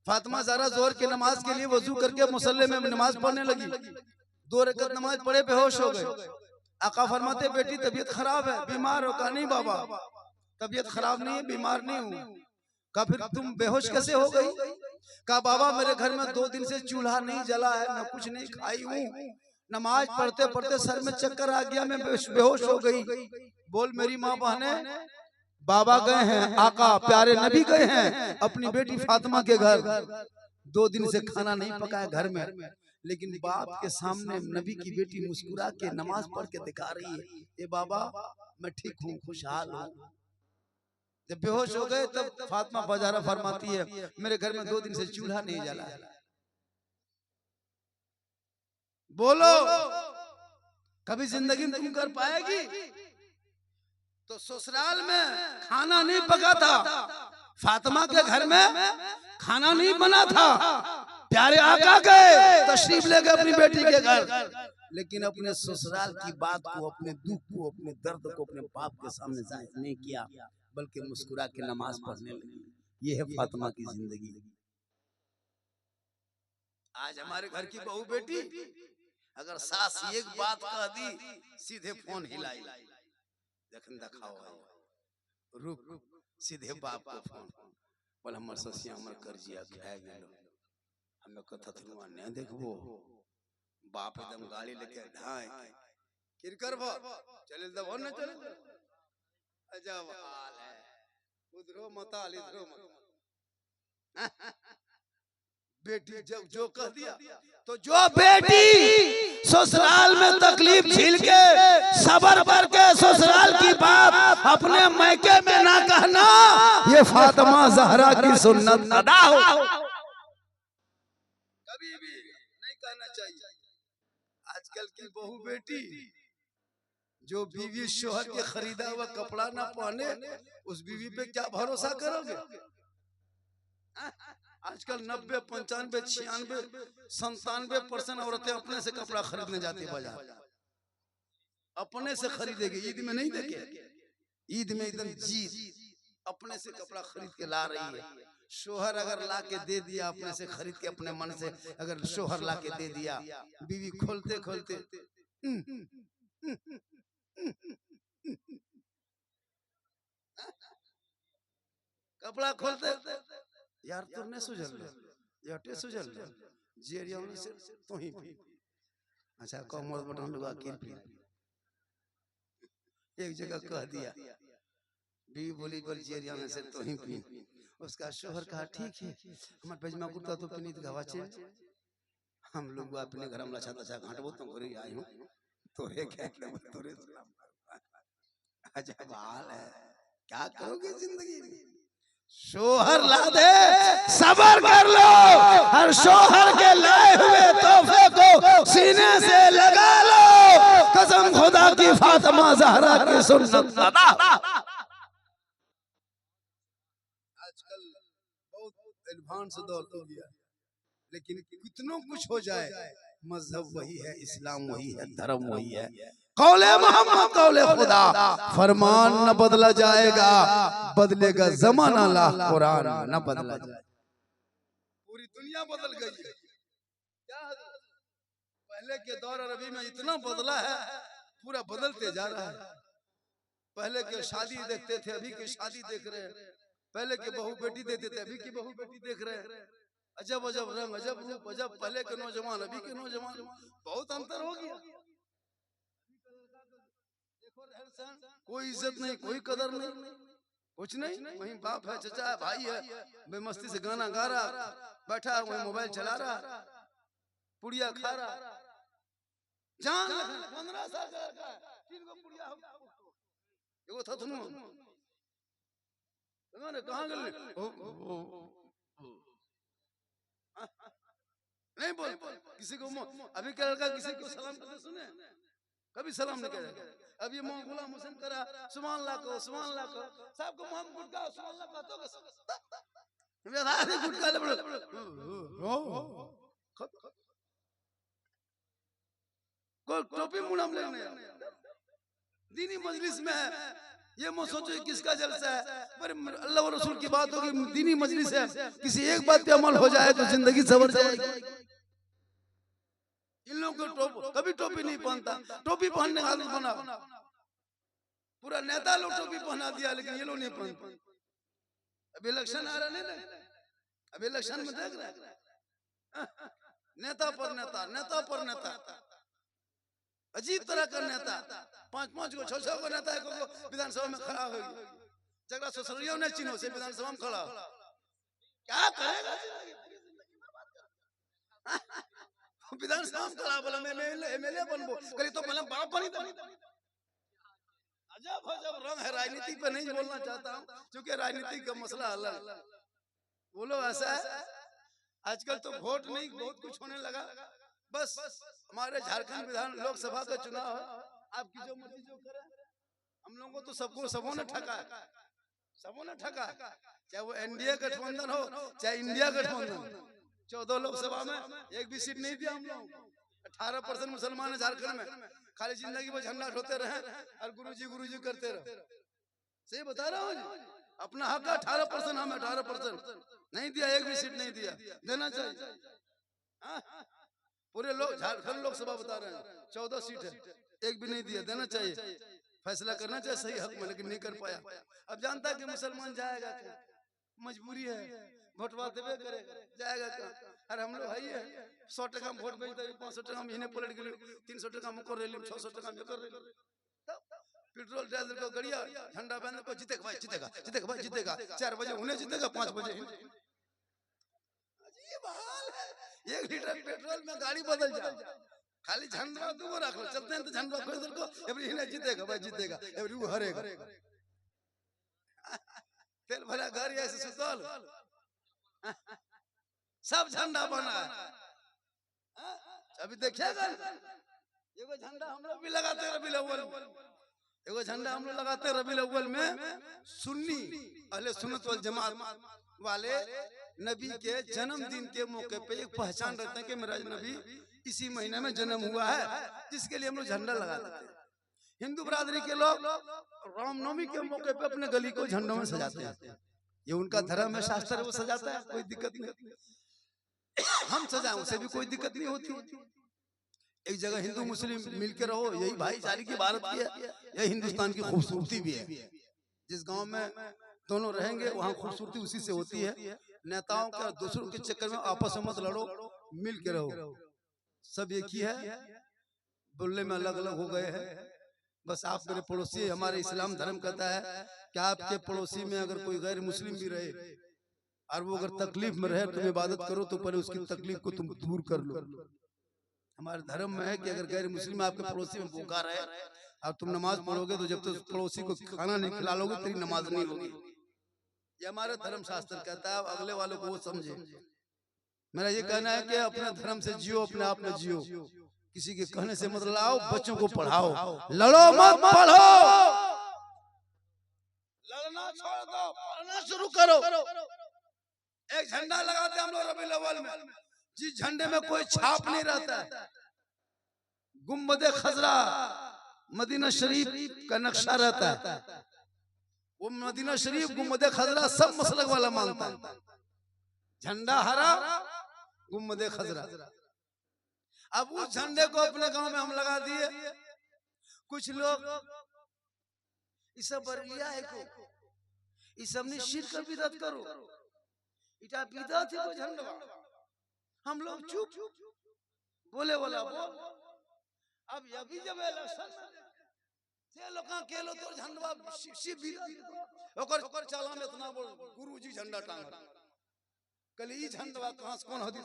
फातिमा जरा जोर की नमाज के लिए वजू करके मुसल्ले में नमाज पढ़ने लगी। 2 रकात नमाज पढ़े बेहोश हो गए। आका फरमाते बेटी तबीयत खराब है, बीमार हो? कहा नहीं बाबा तबीयत खराब नहीं है, बीमार नहीं हूँ। कहा फिर तुम बेहोश कैसे हो गई? कहा बाबा मेरे घर में 2 दिन से चूल्हा नहीं जला है, मैं कुछ नहीं खाई हूँ, नमाज पढ़ते पढ़ते सर में चक्कर आ गया, मैं बेहोश हो गई। बोल मेरी माँ बहने, बाबा गए हैं, आका प्यारे नबी गए हैं अपनी बेटी फातिमा के घर, 2 दिन से खाना नहीं पकाया घर में, लेकिन बाप के सामने नबी की बेटी मुस्कुरा के नमाज पढ़ के दिखा रही है, ये बाबा मैं ठीक हूँ, खुशहाल हूँ। जब बेहोश हो गए तब फातिमा बाजारा फरमाती है मेरे घर में 2 दिन से चूल्हा नहीं जला है। बोलो कभी जिंदगी में तुम कर पाएगी? तो ससुराल में खाना नहीं पका था, फातिमा के घर में खाना नहीं बना था, प्यारे आका गए तशरीफ ले गए अपनी बेटी के घर, लेकिन अपने ससुराल की बात को, अपने दुख को, अपने दर्द को अपने बाप के सामने जाहिर नहीं किया, बल्कि मुस्कुरा के नमाज पढ़ने लगे। ये है फातिमा की जिंदगी। आज हमारे घर की बहू बेटी अगर सास एक बात कह दी सीधे फोन हिलाई, देखन दिखाओ रुक सीधे बाप को फोन, बोल हमर ससिया हमर कर्जिया खाए गेलो, हमें कथा थनुआ ने देखबो, बाप एकदम गाड़ी लेके ढाई किरकर भो चले दबो न चले। अजब हाल है, उधरो मता इधरो मत। बेटी जब जो कह दिया तो जो बेटी ससुराल में तकलीफ झेल के सबर करके ससुराल की बात अपने मैके में ना कहना, ये फातिमा ज़हरा की सुन्नत अदा हो, कभी भी नहीं कहना चाहिए। आजकल की बहू बेटी जो बीवी शोहर के खरीदा हुआ कपड़ा ना पहने, उस बीवी पे क्या भरोसा करोगे? आजकल 90, 95, 96, 97% औरतें अपने से कपड़ा खरीदने जाती है बाजार, अपने से खरीदेगी, ईद में नहीं देखे, ईद में एकदम जीत अपने से कपड़ा खरीद के ला रही है। शोहर अगर ला के दे दिया, अपने से खरीद के अपने मन से अगर शोहर ला के दे दिया, बीवी खोलते खोलते कपड़ा खोलते यार तुमने सुझल यार टे सुझल जेरिया से तो ही अच्छा कमर बटन लगा के एक जगह कह दिया, बीवी बोली पर जेरिया में से तो ही पी, उसका शोहर कहा ठीक है हमार पेजमा कुर्ता तो पनीत गवाचे, हम लोग अपने घर में लछा तछा घाटबो तो करे आई हूं तोरे क्या तोरे अजब हाल है, क्या करोगे जिंदगी में? शोहर ला दे सबर कर लो, हर शोहर के लाए हुए तोहफे को सीने से लगा लो, कसम खुदा की फातिमा ज़हरा की सुन्नत अदा। आजकल बहुत एडवांस दौर हो गया, लेकिन कितनों कुछ हो जाए मजहब वही है, इस्लाम वही है, धर्म वही है, कौले मोहम्मद कौले खुदा, फरमान न बदला जाएगा, बदलेगा जमाना ला कुरान न बदला जाए। पूरी दुनिया बदल गई है, क्या पहले के दौर और अभी में इतना बदला है, पूरा बदलते जा रहा है। पहले के शादी देखते थे, अभी की शादी देख रहे हैं, पहले के बहू बेटी देते थे, अभी की बहू बेटी देख रहे हैं। अजब अजब रंग, अजब रूप, अजब पहले के नौजवान अभी के नौजवान, बहुत अंतर हो गया। कोई इज्जत नहीं, कोई कदर नहीं, कुछ नहीं, वही बाप है, चचा है, भाई है, बेमस्ती से गाना गा रहा, बैठा वही मोबाइल चला रहा, पुड़िया खा रहा, जान 15 साल का 3 गो पुड़िया एगो था तुम कहां गए नहीं बोल किसी को, अभी क्या लड़का किसी को सलाम करते सुने? कभी सलाम नहीं करेगा। अब ये मोहम्मद गुलाम हुसैन करा सुभान अल्लाह को, सुभान अल्लाह को, सबको मोहम्मद गुटका सुभान अल्लाह कहतो के ये आदमी गुटका ले बड़ो कोई टोपी मुंह हम लेने दीनी मजलिस में है, ये मत सोचो किसका जलसा है। पर अल्लाह और रसूल की बात होगी, दीनी मजलिस है, किसी एक बात पे अमल हो जाए तो जिंदगी सवर जाएगी। इन लोगों को कभी टोपी नहीं पहनता, टोपी पहनने का आदत बना, पूरा नेता लोग टोपी पहना दिया, लेकिन ये लोग नहीं पहनते। अब इलेक्शन आ रहा नहीं ना, अब इलेक्शन में देख रहे हैं नेता पर नेता, नेता पर नेता, अजीब तरह का नेता, 5-5 को 6-6 को नेता को विधानसभा में खड़ा होगी, जगह ससुरियों ने चिन्हों से विधानसभा में खड़ा, क्या करेगा विधानसभा में खड़ा, बोला मैं एमएलए बनबो, करी तो पहले बाप बनी था। अजब अजब रंग है, राजनीति पे नहीं बोलना चाहता हूँ क्योंकि राजनीति का मसला अलग, वो लोग ऐसा है आजकल तो वोट नहीं बहुत कुछ होने लगा। बस हमारे झारखंड विधान लोकसभा का चुनाव है, आपकी जो मर्जी जो करे, हम लोगों को तो सबों ने ठगा, सबों ने ठगा, चाहे वो एनडीए गठबंधन हो चाहे इंडिया गठबंधन। 14 लोकसभा में एक भी सीट नहीं दिया हम लोग। 18% मुसलमान है झारखंड में, खाली जिंदगी में झंडा ढोते रहे और गुरुजी करते रहे। सही बता रहा हूँ, अपना हक 18%, हमें 18% नहीं दिया, एक भी सीट नहीं दिया, देना चाहिए। पूरे लोग झारखंड लोकसभा बता रहे हैं 14 सीट है, एक भी नहीं दिया, देना चाहिए, फैसला करना चाहिए सही हक में, लेकिन नहीं कर पाया। अब जानता है कि मुसलमान जाएगा क्या, मजबूरी है, वोटवा देवे करेगा, जाएगा क्या। अरे हम लोग है 100 टका में वोट भेजते, 500 टका में इन्हें पलट गए, 300 टका में कर रहे, 600 टका में कर रहे, पेट्रोल डाल को गड़िया झंडा बहन को जीतेगा भाई, जीतेगा जीतेगा भाई, जीतेगा 4 बजे उन्हें जीतेगा, 5 बजे। अजीब हाल है, 1 लीटर पेट्रोल में गाड़ी बदल जाए, खाली झंडा दूर रख लो, चलते हैं तो झंडा को इधर को, एवरी इन्हें जीतेगा भाई, जीतेगा एवरी वो हरेगा। तेल भरा घर ऐसे सुतल, सब झंडा बना है। अभी देखिएगा एगो झंडा हम लोग भी लगाते हैं रबीउल अव्वल में, एगो झंडा हम लोग लगाते हैं रबीउल अव्वल में, सुन्नी अहले सुन्नत वल जमात वाले नबी के जन्मदिन के मौके पे एक पहचान रखते हैं कि मेरा नबी इसी महीने में जन्म हुआ है, जिसके लिए हम लोग झंडा लगाते हैं। हिंदू बरादरी के लोग रामनवमी के मौके पे अपने गली को झंडों में सजाते हैं, ये उनका धर्म है, शास्त्र है, वो सजाता है, कोई दिक्कत नहीं। हम सजाएं उसे भी कोई दिक्कत नहीं होती। एक जगह हिंदू मुस्लिम मिलकर रहो, यही भाईचारे की भारत की है, यही हिंदुस्तान की खूबसूरती भी है। जिस गांव में दोनों रहेंगे वहाँ खूबसूरती उसी से होती है। नेताओं के दूसरों के चक्कर में आपस में मत लड़ो, मिल के रहो, सब एक ही है, बोलने में अलग अलग हो गए हैं। बस आप मेरे पड़ोसी, हमारे इस्लाम धर्म कहता है कि आपके पड़ोसी में अगर कोई गैर मुस्लिम भी रहे और वो अगर तकलीफ में रहे, तुम इबादत करो तो पहले उसकी तकलीफ को तुम दूर कर लो। हमारे धर्म में है कि अगर गैर मुस्लिम आपके पड़ोसी में भूखा रहे और तुम नमाज पढ़ोगे तो जब तक पड़ोसी को खाना नहीं खिला लोगे तेरी नमाज नहीं होगी। ये हमारे धर्म शास्त्र कहता है, अगले वालों को वो समझे। मेरा ये कहना है कि अपने धर्म से जियो, अपने आप में जियो, किसी के कहने से मत लाओ, बच्चों को पढ़ाओ, लड़ो मत, पढ़ो, लड़ना छोड़ दो, पढ़ना शुरू करो। एक झंडा लगाते हम लोग रबीउल अव्वल में, जिस झंडे में कोई छाप नहीं रहता है, गुम्बद खजरा मदीना शरीफ का नक्शा रहता है, वो मदीना शरीफ गुम्बद खजरा सब मसलक वाला मानता है। झंडा हरा, गुम्बद खजरा। अब उस झंडे को अपने गांव में हम लगा दिए। कुछ लोग इस सब बरलिया है को इस सब ने शिर्क का बिदअत करो, इटा बिदअत है को झंडा। हम लोग चुप, बोले वाला बोल। अब अभी जब इलेक्शन से लोग के लो तो झंडा शिव बिदअत ओकर चाला में इतना बोल गुरुजी झंडा टांग कल ई झंडा कहां से कौन हदीस।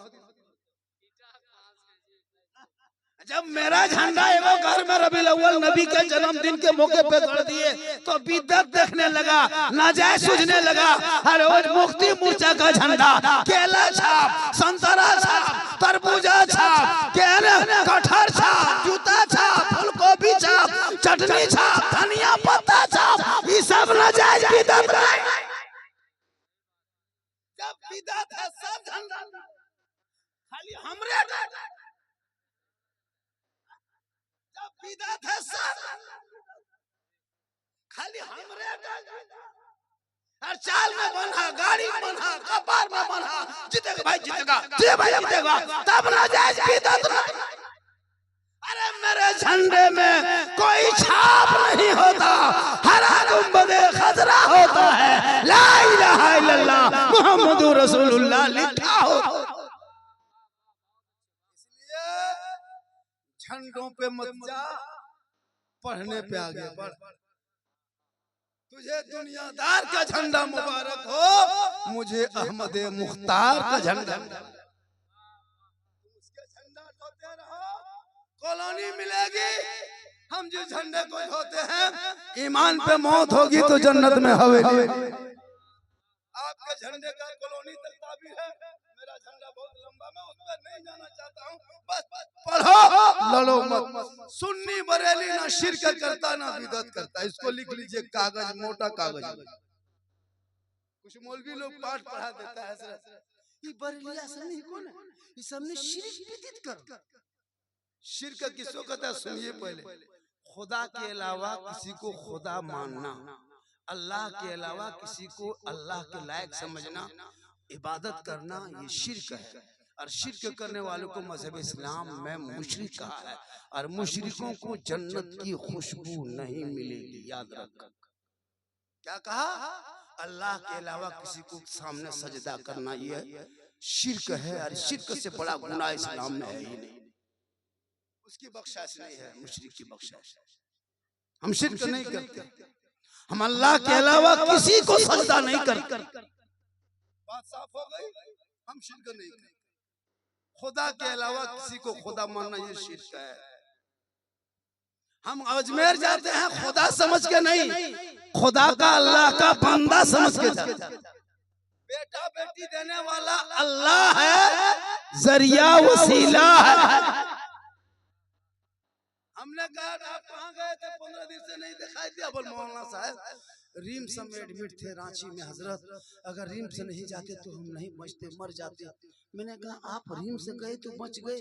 जब मेरा झंडा एगो घर में रबीउल अव्वल नबी के जन्मदिन के मौके पे गड़ दिए तो बिदअत देखने लगा, नाजायज सूझने लगा। हर रोज मुक्ति मोर्चा का झंडा, केला छाप, संतरा छाप, तरबूजा छाप, कटहर छाप, जूता छाप, फूलगोभी छाप, चटनी छाप, धनिया पत्ता छाप, ये सब नाजायज बिदअत है। जब बिदअत है सब झंडा खाली हमरे बिदअत है सब। खाली हमरे हर चाल में बना, गाड़ी में बना, कपार में बना, जीतेगा भाई जीतेगा, जीतेगा तब ना जायज बिदअत नहीं। अरे मेरे झंडे में कोई छाप नहीं होता, हरा गुंबदे खजरा होता है, ला इलाहा इल्लल्लाह मुहम्मदुर रसूलुल्लाह लिखा होता। इसलिए झंडों पे मत जा, पढ़ने पे आगे बढ़। तुझे दुनियादार का झंडा मुबारक हो, मुझे अहमद मुख्तार का झंडा। उसके झंडा ढोते रहो, कॉलोनी मिलेगी। हम जिस झंडे को ढोते हैं, ईमान पे मौत होगी तो जन्नत में हवेली। आपके झंडे का कॉलोनी तक ताबीर है, मेरा झंडा बहुत लंबा, मैं उस पर नहीं जाना चाहता हूँ। बस पढ़ो, लड़ो मत। सुन्नी बरेली ना शिरक करता ना बिदअत करता। इसको लिख लीजिए, कागज, मोटा कागज। कुछ मौलवी लोग पाठ पढ़ा देता है, ये बरेलिया सन्नी कौन है, ये सबने शिरक बिदअत कर। शिरक किसको कहता है? सुनिए पहले, खुदा के अलावा किसी को खुदा मानना, अल्लाह के अलावा किसी को अल्लाह के लायक समझना, इबादत करना, ये शिरक है। और शिरक करने वालों को मजहब इस्लाम में मुशरिक कहा है। और मुशरिकों को जन्नत की खुशबू नहीं मिलेगी, याद रख। क्या कहा? अल्लाह के अलावा किसी को सामने सजदा करना ये शिरक है, और शिरक से बड़ा गुनाह इस्लाम में है ही नहीं। उसकी बख्शाश नहीं है, मुशरिक की बख्शाश। हम शिरक नहीं करते, हम अल्लाह के अलावा किसी को सजदा नहीं करते। बात साफ हो गई? हम शिरक नहीं करते। खुदा के अलावा किसी को खुदा मानना ये शिरक है। हम अजमेर जाते हैं खुदा समझ के नहीं, खुदा का अल्लाह का बंदा समझ के जाते हैं। बेटा बेटी देने वाला अल्लाह है, जरिया वसीला है। हमने कहा आप कहाँ गए थे, 15 दिन से नहीं दिखाई दिया। बोल मौलाना साहब रिम्स में एडमिट थे रांची में हजरत, अगर रिम्स नहीं जाते तो हम नहीं बचते, मर जाते। मैंने कहा आप रिम्स गए तो बच गए,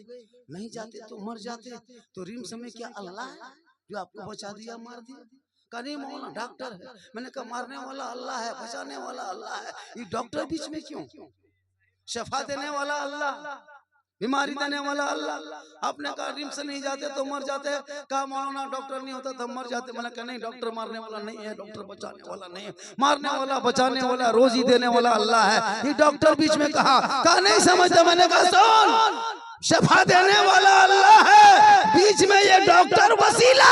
नहीं जाते तो मर जाते, तो रिम्स में क्या अल्लाह है जो आपको बचा दिया, मार दिया? कहा नहीं मौलाना डॉक्टर है। मैंने कहा मारने वाला अल्लाह है, बचाने वाला अल्लाह है, ये डॉक्टर बीच में क्यों? शफा देने वाला अल्लाह, बीमारी देने वाला अल्लाह। आपने कहा रिम्स नहीं जाते तो मर जाते, कहा मौलाना डॉक्टर नहीं होता तो मर जाते। मैंने कहा नहीं, डॉक्टर मारने वाला नहीं है, डॉक्टर बचाने वाला नहीं है, मारने वाला बचाने वाला रोजी देने वाला अल्लाह है, ये डॉक्टर बीच में कहा नहीं समझते। मैंने कहा सुन, शफा देने वाला अल्लाह है, बीच में ये डॉक्टर वसीला।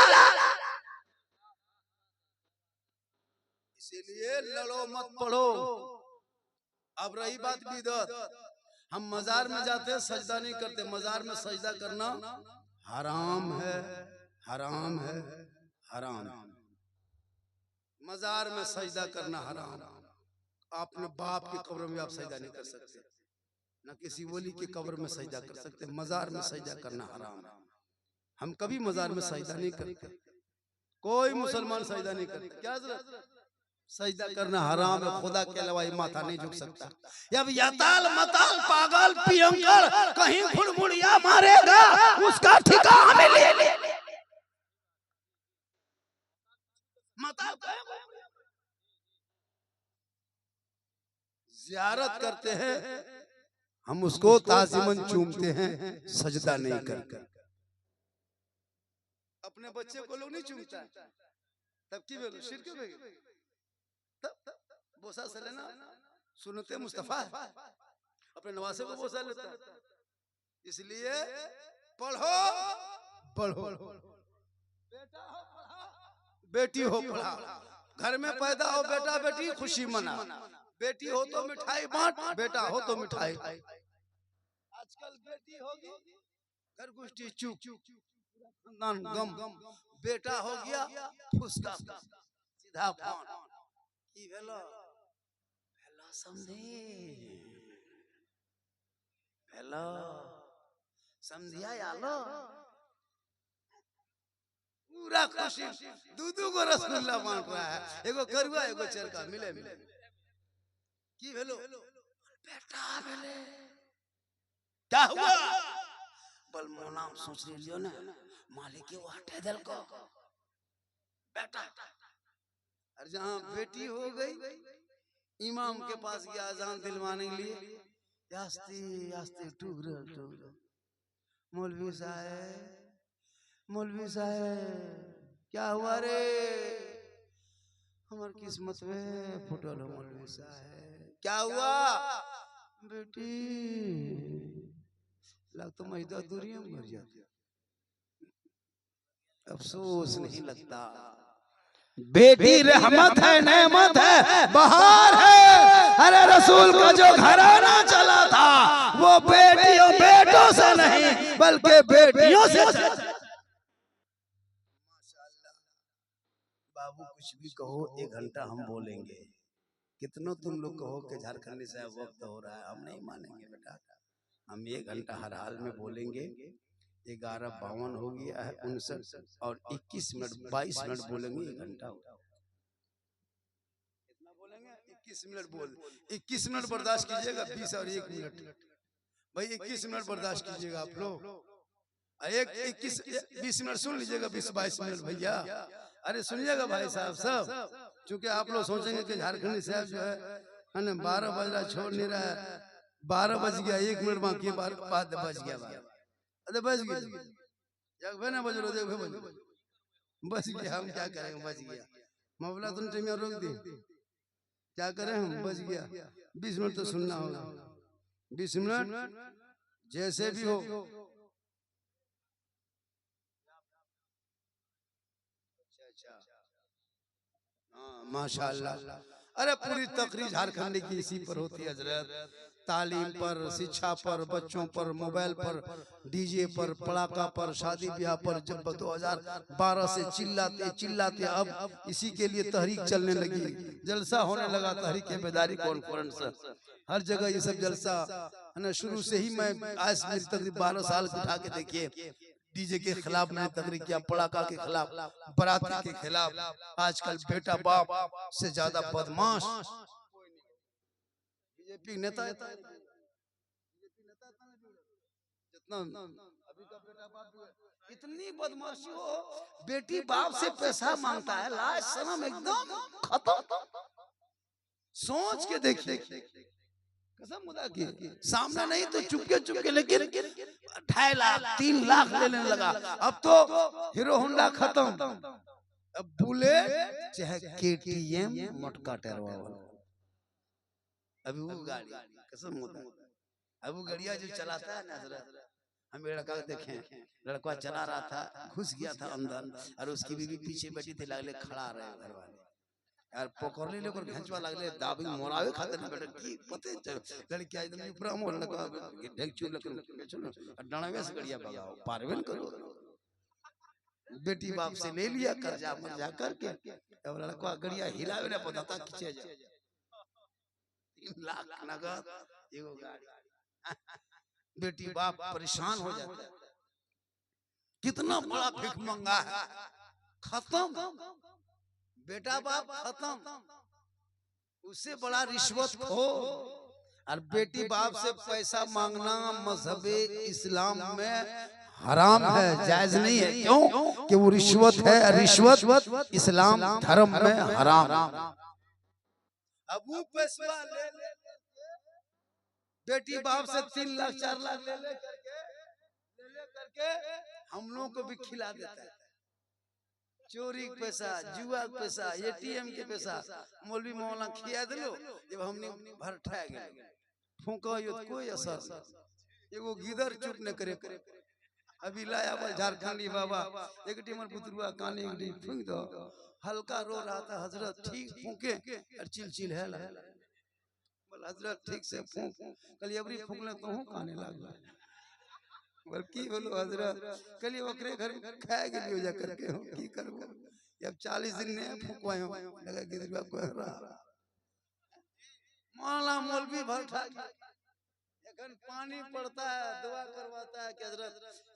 इसीलिए लड़ो मत पढ़ो। अब रही बात बिदअत, हम मजार में जाते हैं सजदा नहीं करते। मजार में सजदा करना हराम है, हराम है, हराम। मजार में सजदा करना हराम। अपने बाप की कब्र में आप सजदा नहीं कर सकते, न किसी वली की कब्र में सजदा कर सकते। मजार में सजदा करना हराम है। हम कभी मजार में सजदा नहीं करते, कोई मुसलमान सजदा नहीं करते। क्या जरूरत? सजदा करना हराम है, खुदा के अलावा माथा नहीं झुक सकता। अब यताल मताल पागल पियंकर कहीं फुड़मुड़िया मारेगा, उसका ठिकाना हमें ले। मताल ज़ियारत करते हैं, हम उसको ताज़ीमन चूमते हैं, सजदा नहीं करते। अपने बच्चे को लोग नहीं चूमता, तब की बोलो शिरक हो गई। बोसा से लेना सुन्नते मुस्तफा, अपने नवासे को बोसा लेता। इसलिए पढ़ो, पढ़ो, बेटा हो पढ़ा, बेटी हो पढ़ा। घर में पैदा हो बेटा बेटी, खुशी मना। बेटी हो तो मिठाई बांट, बेटा हो तो मिठाई। आजकल बेटी होगी घर गुष्टी चुप, गम। बेटा हो गया फुसका, सीधा फोन की भेलो हेलो समझे, हेलो समझिया आलो, पूरा खुशी। दूधू को रसगुल्ला बांट रहा है, एगो करुआ एगो चरका मिले मिले। की भेलो बेटा भेले, क्या हुआ? बल मोना सोच लियो ना, मालिक के वाटे दिल को बेटा। और जहाँ बेटी हो गई, इमाम के पास गया अजान दिलवाने के लिए, आस्ते आस्ते टूक रहा, मौलवी साहब क्या हुआ रे? हमार किस्मत में फुटल हो मौलवी साहब। क्या हुआ? बेटी लग तो महिदा दूरिया मर जाती, अफसोस नहीं लगता। बेटी रहमत है, नेमत है, बहार है। अरे रसूल का जो घराना चला था वो बेटियों बेटों से नहीं बल्कि बेटियों से चला। बाबू कुछ भी कहो, 1 घंटा हम बोलेंगे। कितनों तुम लोग कहो कि झारखंडी साहब वक्त हो रहा है, हम नहीं मानेंगे बेटा। हम 1 घंटा हर हाल में बोलेंगे। 11:52 हो गया है, 59 और 21 मिनट 22 मिनट बोलेंगे, 1 घंटा कितना बोलेंगे? 21 मिनट बोल, 21 मिनट बर्दाश्त कीजिएगा। 20 और 1 मिनट भाई, 21 मिनट बर्दाश्त कीजिएगा आप लोग। 20 मिनट सुन लीजिएगा, 20-22 मिनट भैया। अरे सुनिएगा भाई साहब सब, चूंकि आप लोग सोचेंगे कि झारखंडी साहब जो है ना 12 बज रहा छोड़ नहीं रहा है। 12 बज गया, 1 मिनट बाकी, बाद बज गया। अरे बज गया, जब ना बज रो देखो बज गया। हम क्या करेंगे, बज गया। मौला तुम टाइम रोक दी, क्या करें हम, बज गया। 20 मिनट तो सुनना होगा। 20 मिनट जैसे भी हो। माशाअल्लाह। अरे पूरी तकरीर झारखंड की इसी पर होती है हजरत। तालीम पर, शिक्षा पर, बच्चों पर, मोबाइल पर, डीजे पर, पड़ाका पर, शादी ब्याह पर। जब 2012 से चिल्लाते चिल्लाते अब इसी के लिए तहरीक चलने लगी, जलसा होने लगा, तहरीक बेदारी कॉन्फ्रेंस, हर जगह ये सब जलसा है ना। शुरू से ही मैं आज मेरी तकरीब 12 साल की उठा के देखिए, डीजे के खिलाफ मैंने तकरीर किया, पड़ाका के खिलाफ, बराती के खिलाफ। आजकल बेटा बाप से ज्यादा बदमाश बीजेपी नेता है। जितना अभी का बेटा बाप इतनी बदमाशी हो, बेटी बाप से पैसा मांगता है, लाज शर्म एकदम खत्म। सोच के देखिए, कसम खुदा की, सामने नहीं तो चुपके चुपके, लेकिन 2.5 लाख 3 लाख लेने लगा। अब तो हीरो होंडा खत्म, अब बुलेट चाहे केटीएम मोटका टेरवा वाला। अभी वो गाड़ी, कसम खुदा, अब वो गाड़िया जो चलाता है ना हजरत, हम लड़का देखे, लड़का चला रहा था, घुस गया था अंदर, और उसकी बीवी पीछे बैठी थी, लगले खड़ा रहे घर वाले, यार पकड़ले लेकर घेंचवा लगले, दाबी मोरावे खाते ना बेटा की पते लड़की एकदम ऊपर मोर लगा ढेकचू लग चलो डणवे से गड़िया भगाओ, पारवेल करो। बेटी बाप से ले लिया कर्जा मर्जा करके, अब लड़का गड़िया हिलावे ना पता खींचे जा 3 लाख नगद एगो गाड़ी। बेटी बाप परेशान हो जाता है, कितना बड़ा भिख मंगा है, खत्म। बेटा बाप खत्म, उससे बड़ा रिश्वत हो। और बेटी बाप से पैसा मांगना मजहब इस्लाम में हराम है, जायज नहीं है। क्यों? कि वो रिश्वत है, रिश्वत इस्लाम धर्म में हराम। अब वो पैसा ले बेटी बाप से 3 लाख 4 लाख ले करके हम लोगों को भी खिला देता है। चोरी के पैसा, जुआ के पैसा, एटीएम के पैसा मौलवी मौलाना खिया दिलो, जब हमने भर ठा गए फूंका यो कोई असर नहीं। एगो गिदर चुप न करे। अभी लाया बल झारखंडी बाबा एक टीमर पुतरुआ काने एक डी फूंक दो, हल्का रो रहा था हजरत, ठीक फूंके और चिल है बोल हजरत ठीक से फूंक, कल अबरी फूंकले तो हूं काने लागला, बल्कि बोलो हजरत कल ओकरे घर खाए गेलियो जा करके हो की करबो, अब 40 दिन ने फूंकवाए हो लगा गिदरुआ को रहा मौला मौलवी भर ठा। एखन पानी पड़ता है, दुआ करवाता है कि हजरत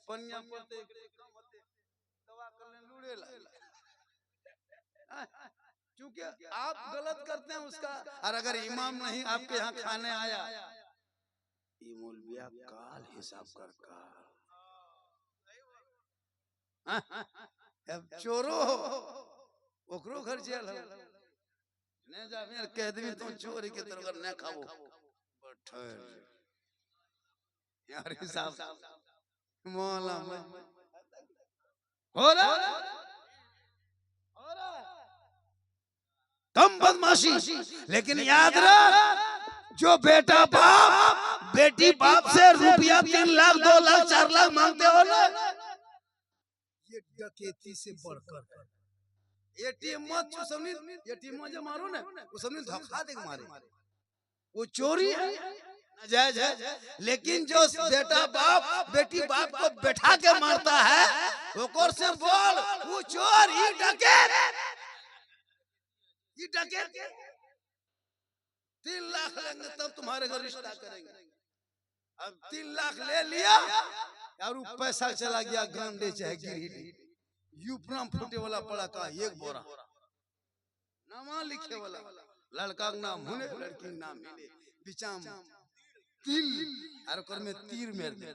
पनिया पड़ते दवा करने लूड़े ला। क्योंकि आप गलत करते हैं उसका, और अगर इमाम नहीं आपके यहाँ खाने आया, ये मौलविया काल हिसाब कर काल। अब चोरो हो ओकरो घर जेल हो, ने जा मेरे कह दे तो चोरी के तरह न खाओ बैठे यार हिसाब मौला में हो रहा कम बदमाशी, लेकिन याद रख जो बेटा बाप बेटी बाप से रुपया 3 लाख 2 लाख 4 लाख मांगते हो ना, ये डकैती से बढ़कर एटीएम मत समझ, एटीएम में जो मारो ना वो समझ धोखा दे मारे, वो चोरी है नाजायज है। लेकिन जो बेटा बाप बेटी बाप को बैठा के मारता है वो से बोल वो चोर ही डकैत, ये डकैत 3 लाख लेंगे तब तुम्हारे घर रिश्ता करेंगे। अब 3 लाख ले लिया और वो पैसा चला गया गांडे चाहे गिरही, यूपराम फूटे वाला पड़ा का 1 बोरा, नामा लिखे वाला, लड़का का नाम होने लड़की का नाम मिले, बिचाम दिल और कर में तीर मेर दे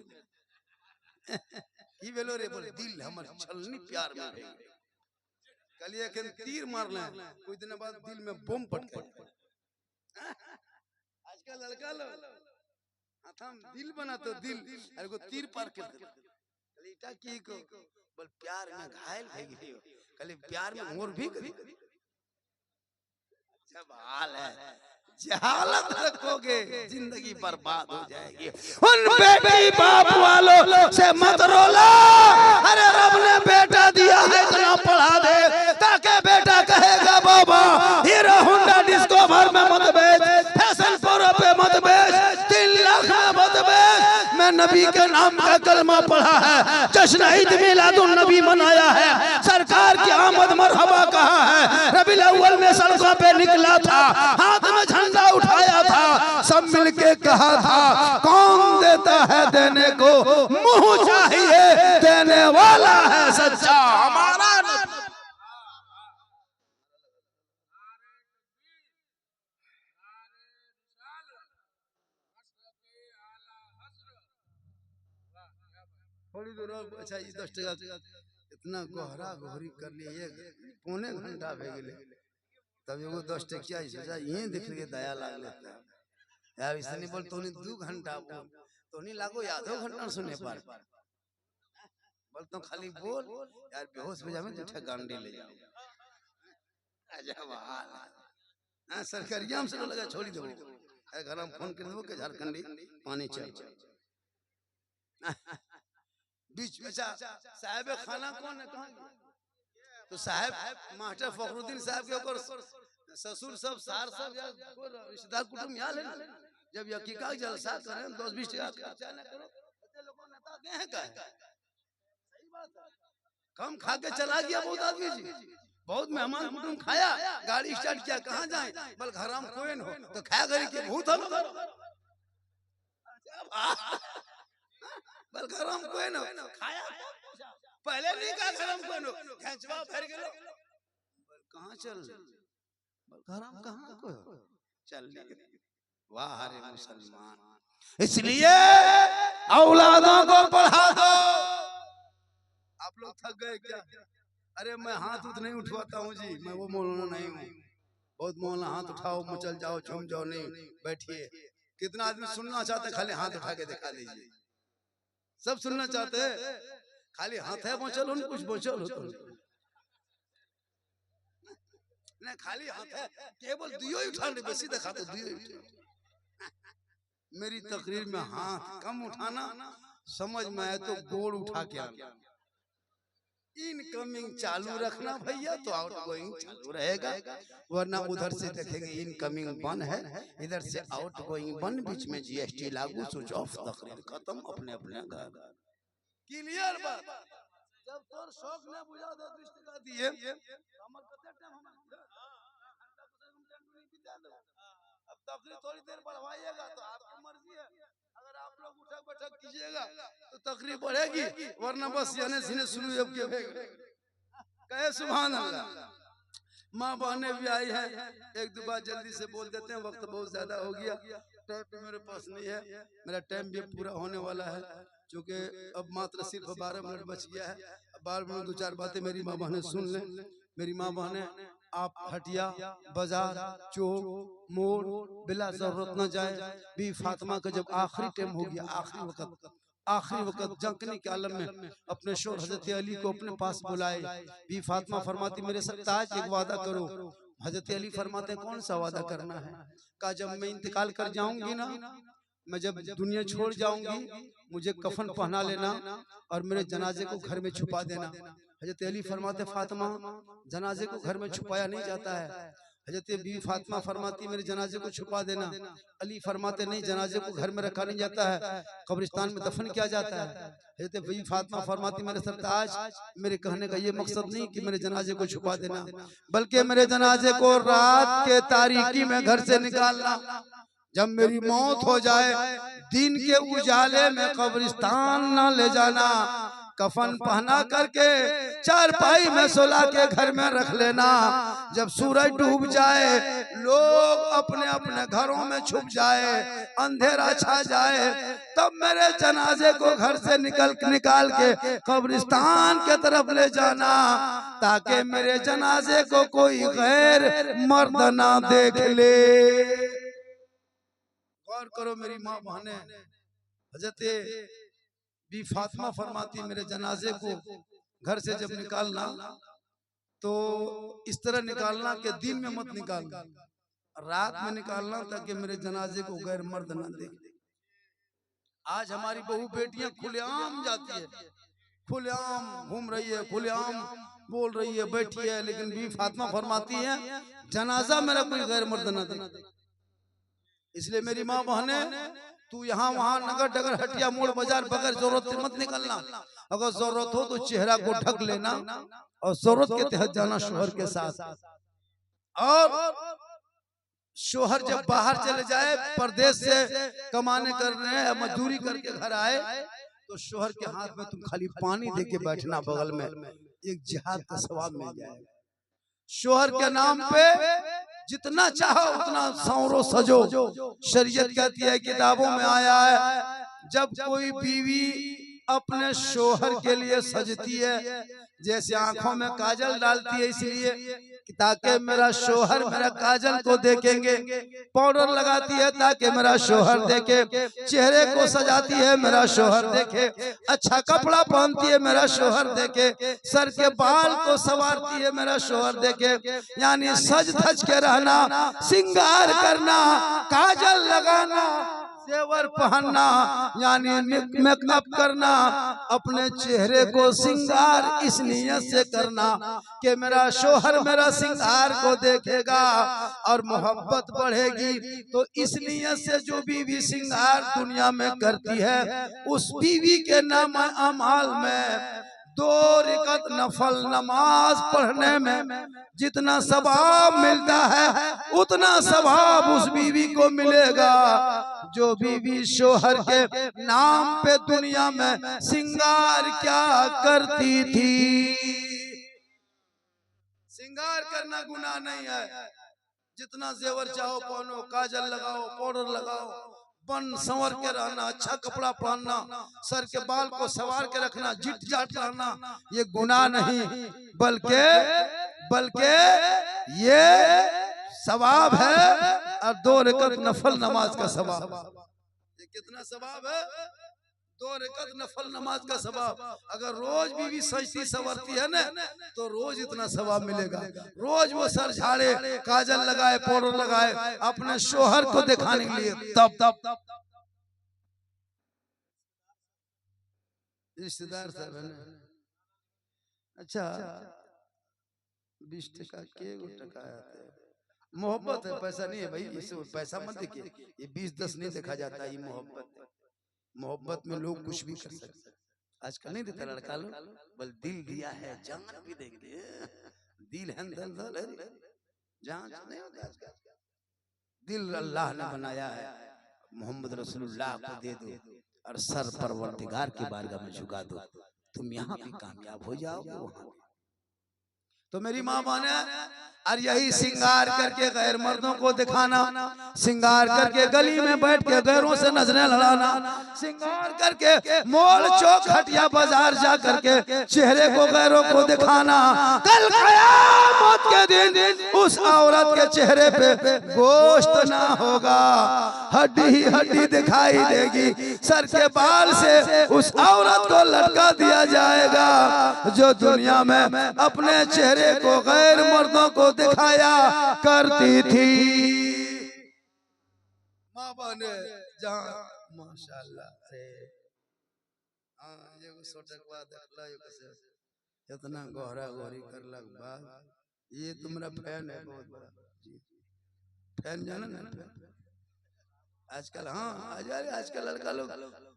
ई बेलो रे बोल दिल हमर छलनी प्यार में है कलिए के तीर मारना कुछ दिन बाद दिल में बम पटके। आजकल लड़का लोग हाथम दिल बना तो दिल और को तीर पार कर दे कलीटा की को बोल प्यार में घायल हो गई कली प्यार में मोर भी कभी जब हाल है जहालत रखोगे जिंदगी बर्बाद हो जाएगी। उन बेटी बाप वालों से मत रोला, अरे रब ने बेटा दिया है इतना पढ़ा दे ताकि बेटा कहेगा बाबा हीरो होंडा डिस्को भर में मत बेच, फैशन प्रो पे मत बेच, 3 लाख में मत बेच, मैं नबी के नाम का कलमा पढ़ा है, जश्न ईद मिलादुन नबी मनाया है, सरकार की आमद मरहबा कहा है, रबीउल अव्वल में सड़कों पे निकला था, हाथ में झंडा उठाया था, सब मिलके कहा था कौन देता है देने को मुंह चाहिए देने वाला है सच्चा हमारा। थोड़ी दूर अच्छा 10 टका इतना गहरा गहरी कर लिए 1 घंटा भे गेले तब एगो 10 टकिया सोचा यहीं देख के दया लाग लेता है यार इसने बोल तोनी 2 घंटा बोल तोनी लागो आधो घंटा सुने पर बोल तो खाली बोल यार बेहोश हो जावे तो गांडी ले जाओ अजब हाल हां सरकारिया से लगा छोड़ी दो घर में फोन कर दो के झारखंडी पानी चल बीच में साहब खाना कौन है कहां तो साहब मास्टर फखरुद्दीन साहब के ओकर ससुर सब सार सब रिश्तेदार कुटुंब यहाँ ले जब यकीका जलसा करें 10-20 टका खर्चा न करो ऐसे लोगों नेता दे हैं का सही बात है कम खा के चला गया बहुत आदमी जी बहुत मेहमान कुटुंब खाया गाड़ी स्टार्ट किया कहां जाए बल घर में कोई न हो तो खाया घरी के भूत हम बल घर में कोई न खाया पहले नहीं कहा घर में कोई न घेंचवा फिर गेलो कहां चल घर में कहां कोई चल वाह रे मुसलमान इसलिए औलादों को पढ़ा दो। आप लोग थक गए क्या? अरे मैं हाथ उठ नहीं उठवाता हूँ जी, मैं वो मौलाना नहीं हूँ। बहुत मौलाना हाथ उठाओ मचल जाओ झूम जाओ, नहीं बैठिए। कितना आदमी सुनना चाहते हैं, खाली हाथ उठा के दिखा दीजिए। सब सुनना चाहते हैं, खाली हाथ है मचल हो कुछ बोचल हो नहीं, खाली हाथ है केवल दियो ही उठाने बेसी दिखाते दियो ही उठाने। मेरी तकरीर में हाथ कम उठाना, समझ में आए तो गोड़ उठा के आना। इनकमिंग चालू रखना भैया तो आउटगोइंग चालू रहेगा, वरना उधर से देखेंगे इनकमिंग बंद है, इधर से आउटगोइंग बंद, बीच में जीएसटी लागू, स्विच ऑफ, तकरीर खत्म, अपने अपने घर। क्लियर बात? जब तोर शौक ने बुझा दे दृष्टि दिए हमर कते टाइम हम अब तकरीर थोड़ी देर बढ़वाइएगा तो आपकी मर्जी है। अगर आप लोग उठक बैठक कीजिएगा तो तकरीर बढ़ेगी, वरना बस यानी सीने शुरू अब के कहे सुभान अल्लाह। माँ बहने भी आई है, एक दो बार जल्दी से बोल देते हैं, वक्त बहुत ज्यादा हो गया, टाइम भी मेरे पास नहीं है, मेरा टाइम भी पूरा होने वाला है, क्योंकि अब मात्र सिर्फ 12 मिनट बच गया है। 12 मिनट 2-4 बातें मेरी माँ बहने सुन लें। मेरी माँ बहने आप हटिया, बाजार, चौक, मोड़ बिला जरूरत न जाए। बीवी फातिमा का जब आखिरी टाइम हो गया, आखिरी वक्त जंगने के आलम में अपने शोहर हजरत अली को अपने पास बुलाए। बीवी फातिमा फरमाती मेरे साथ आज एक वादा करो। हजरत अली फरमाते कौन सा वादा करना है? कहा जब मैं इंतकाल कर जाऊंगी ना, मैं जब दुनिया छोड़ जाऊंगी, मुझे कफन पहना लेना और मेरे जनाजे को घर में छुपा देना। हजरत अली फरमाते फातिमा जनाजे को घर में छुपाया नहीं जाता है। हजरत बीवी फातिमा फरमाती मेरे जनाजे को छुपा देना। अली फरमाते नहीं, जनाजे को घर में रखा नहीं जाता है, कब्रिस्तान में दफन किया जाता है। हजरत बीवी फातिमा फरमाती मेरे सरताज, मेरे कहने का ये मकसद नहीं कि मेरे जनाजे को छुपा देना, बल्कि मेरे जनाजे को रात के तारीकी में घर से निकालना। जब मेरी मौत हो जाए दिन के उजाले में कब्रिस्तान न ले जाना, कफन पहना करके चारपाई में सुला के घर में रख लेना। जब सूरज डूब जाए, लोग अपने अपने घरों में छुप जाए, अंधेरा छा जाए, तब मेरे जनाजे को घर से निकाल के कब्रिस्तान के तरफ ले जाना, ताकि मेरे जनाजे को कोई गैर मर्द ना देख ले। गौर करो मेरी माँ बहने, हजरत बीवी फातिमा फरमाती मेरे जनाजे को घर से जब निकालना तो इस तरह निकालना कि दिन में मत निकालना, रात में निकालना, ताकि मेरे जनाजे को गैर मर्द ना देखे। आज हमारी बहू बेटियां खुलेआम जाती है, खुलेआम घूम रही है, खुलेआम बोल रही है, बैठी है, लेकिन बीवी फातिमा फरमाती है जनाजा मेरा कोई गैर मर्द ना देखे। इसलिए मेरी माँ बहने, तू यहाँ वहाँ नगर डगर हटिया मोड़ बाजार बगैर जरूरत से मत निकलना। अगर जरूरत हो तो चेहरा को ढक लेना और जरूरत के तहत जाना शोहर के साथ। और शोहर जब बाहर चले जाए, परदेश से कमाने करने या मजदूरी करके घर आए, तो शोहर के हाथ में तुम खाली पानी दे के बैठना, बगल में एक जिहाद का सवाब मिल जाएगा। शोहर के नाम पे जितना चाहो उतना सौरो सजो। शरीयत कहती है, किताबों में आया है, जब कोई बीवी अपने शोहर के लिए सजती है, जैसे आंखों में काजल डालती है इसलिए ताकि मेरा शोहर मेरा काजल को देखेंगे, पाउडर लगाती है ताकि मेरा शोहर देखे, चेहरे को सजाती है मेरा शोहर देखे, अच्छा कपड़ा पहनती है मेरा शोहर देखे, सर के बाल को संवारती है मेरा शोहर देखे। यानी सज धज के रहना, सिंगार करना, काजल लगाना, जेवर पहनना, यानी मेकअप करना, अपने चेहरे को सिंगार इस नियत से करना कि मेरा शोहर मेरा सिंगार को देखेगा और मोहब्बत बढ़ेगी। तो इस नियत से जो बीवी सिंगार दुनिया में करती है, उस बीवी के नाम अमाल में 2 रकात नफल नमाज पढ़ने में जितना सवाब मिलता है, उतना सवाब उस बीवी को मिलेगा जो बीवी शोहर के नाम पे दुनिया में सिंगार क्या करती थी। सिंगार करना गुनाह नहीं है, जितना जेवर चाहो पहनो, काजल लगाओ, पाउडर लगाओ, बन संवर के रहना, अच्छा कपड़ा पहनना, सर के बाल को संवार के रखना, जिट जाट रहना, ये गुनाह नहीं, बल्कि ये सवाब है। और 2 रकात नफल नमाज का सवाब। ये कितना सवाब है? 2 रकात नफल नमाज का सवाब। अगर रोज बीवी सजती संवरती है ना, तो रोज इतना सवाब मिलेगा। रोज वो सर झाड़े, काजल लगाए, पाउडर लगाए, अपने शोहर को दिखाने के लिए। तब रिश्तेदार साहब है ना, अच्छा 20 टका के टका आते हैं। मोहब्बत है, पैसा नहीं है भाई, इसे पैसा मत देखिए, ये 20-10 नहीं देखा जाता, ये मोहब्बत है। मोहब्बत में लोग कुछ भी कर सकते हैं। आजकल नहीं देता लड़का लोग, बल दिल दिया है, जान भी देख दे, दिल है जान नहीं होता आजकल। दिल अल्लाह ने बनाया है, मोहम्मद रसूलुल्लाह को दे दो और सर परवरदिगार की बारगाह में झुका दो, तुम यहाँ भी कामयाब हो जाओगे, वहां। तो मेरी माँ बहने, और यही सिंगार करके गैर मर्दों को दिखाना, सिंगार करके गली में बैठ के गैरों से नजरें लड़ाना, सिंगार करके मोल चौक हटिया बाजार जा करके चेहरे को गैरों को दिखाना, कल कयामत के दिन उस औरत के चेहरे पे गोश्त ना होगा, हड्डी ही हड्डी दिखाई देगी। सर के बाल से उस औरत को लटका दिया जाएगा जो दुनिया में अपने चेहरे को गैर मर्दों को दिखाया करती थी। माँ बने जहाँ माशाल्लाह। अरे हाँ, ये सोटकवा देखला ये कैसे इतना गहरा गहरी कर लग बात। ये तुम्हारा फैन है बहुत बड़ा जी, फैन जाना ना फैन। आजकल हाँ आजकल लड़का लोग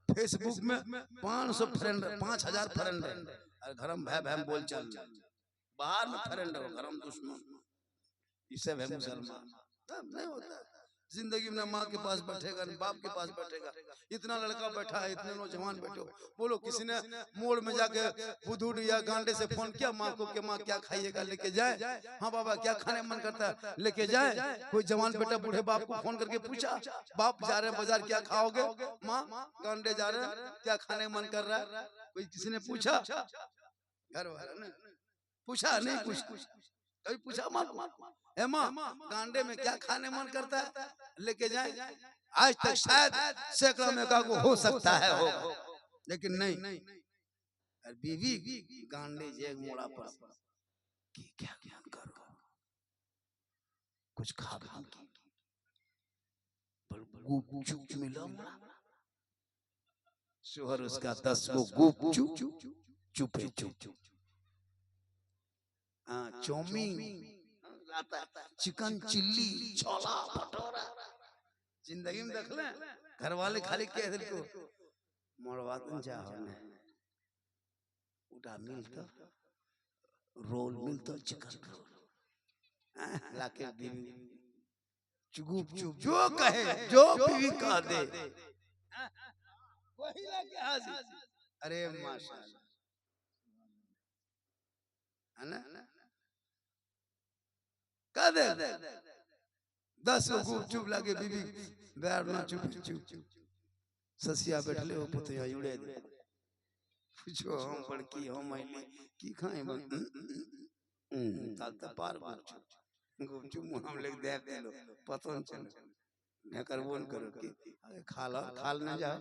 फेसबुक में 500 फ्रेंड 5000 फ्रेंड है और घर में भाई बोल चल, बाहर में फ्रेंड हो घर में दुश्मन। इससे है मुसलमान नहीं होता। जिंदगी में माँ के पास बैठेगा न बाप के पास बैठेगा। इतना लड़का बैठा है, इतने नौजवान बैठे हो, बोलो किसी ने मोड़ में जाके बुधुड़ या गांडे से फोन किया माँ को कि माँ क्या खाइएगा लेके जाए? हाँ बाबा क्या खाने मन करता है लेके जाए? कोई जवान बेटा बूढ़े बाप को फोन करके पूछा बाप जा रहे हैं बाजार क्या खाओगे? माँ गांडे जा रहे हैं क्या खाने मन कर रहा है? कोई किसी ने पूछा? घर वाला ने पूछा नहीं, कभी पूछा माँ को ए माँ गांडे में क्या खाने मन करता है लेके जाए? आज तक शायद सैकड़ों में का हो सकता है हो, लेकिन नहीं। बीवी गांडे जेग मोड़ा पर कि क्या ज्ञान करो कुछ खा गुपचुप मिला शोहर उसका 10 को गुपचुप चुपे चुप चौमीन चिकन चिल्ली छोला भटूरा। जिंदगी में देख ले घर वाले खाली कह दे को मोड़वा तुम चाहो ने उड़ा मिलता रोल मिलता चिकन रोल लाके बीवी चुप चुप जो कहे जो बीवी कह दे वही लाके हाजिर। अरे माशाल्लाह है ना कह दे 10 को गुपचुप लागे बीवी बैर ना चुप ससिया बैठले हो पुतिया जुड़े दे पूछो हम बड़की हम मैले की खाए बन ताल त पार गुपचुप मुंह लेके देख दे लो पता चल न करबो न करो कि खाल न जा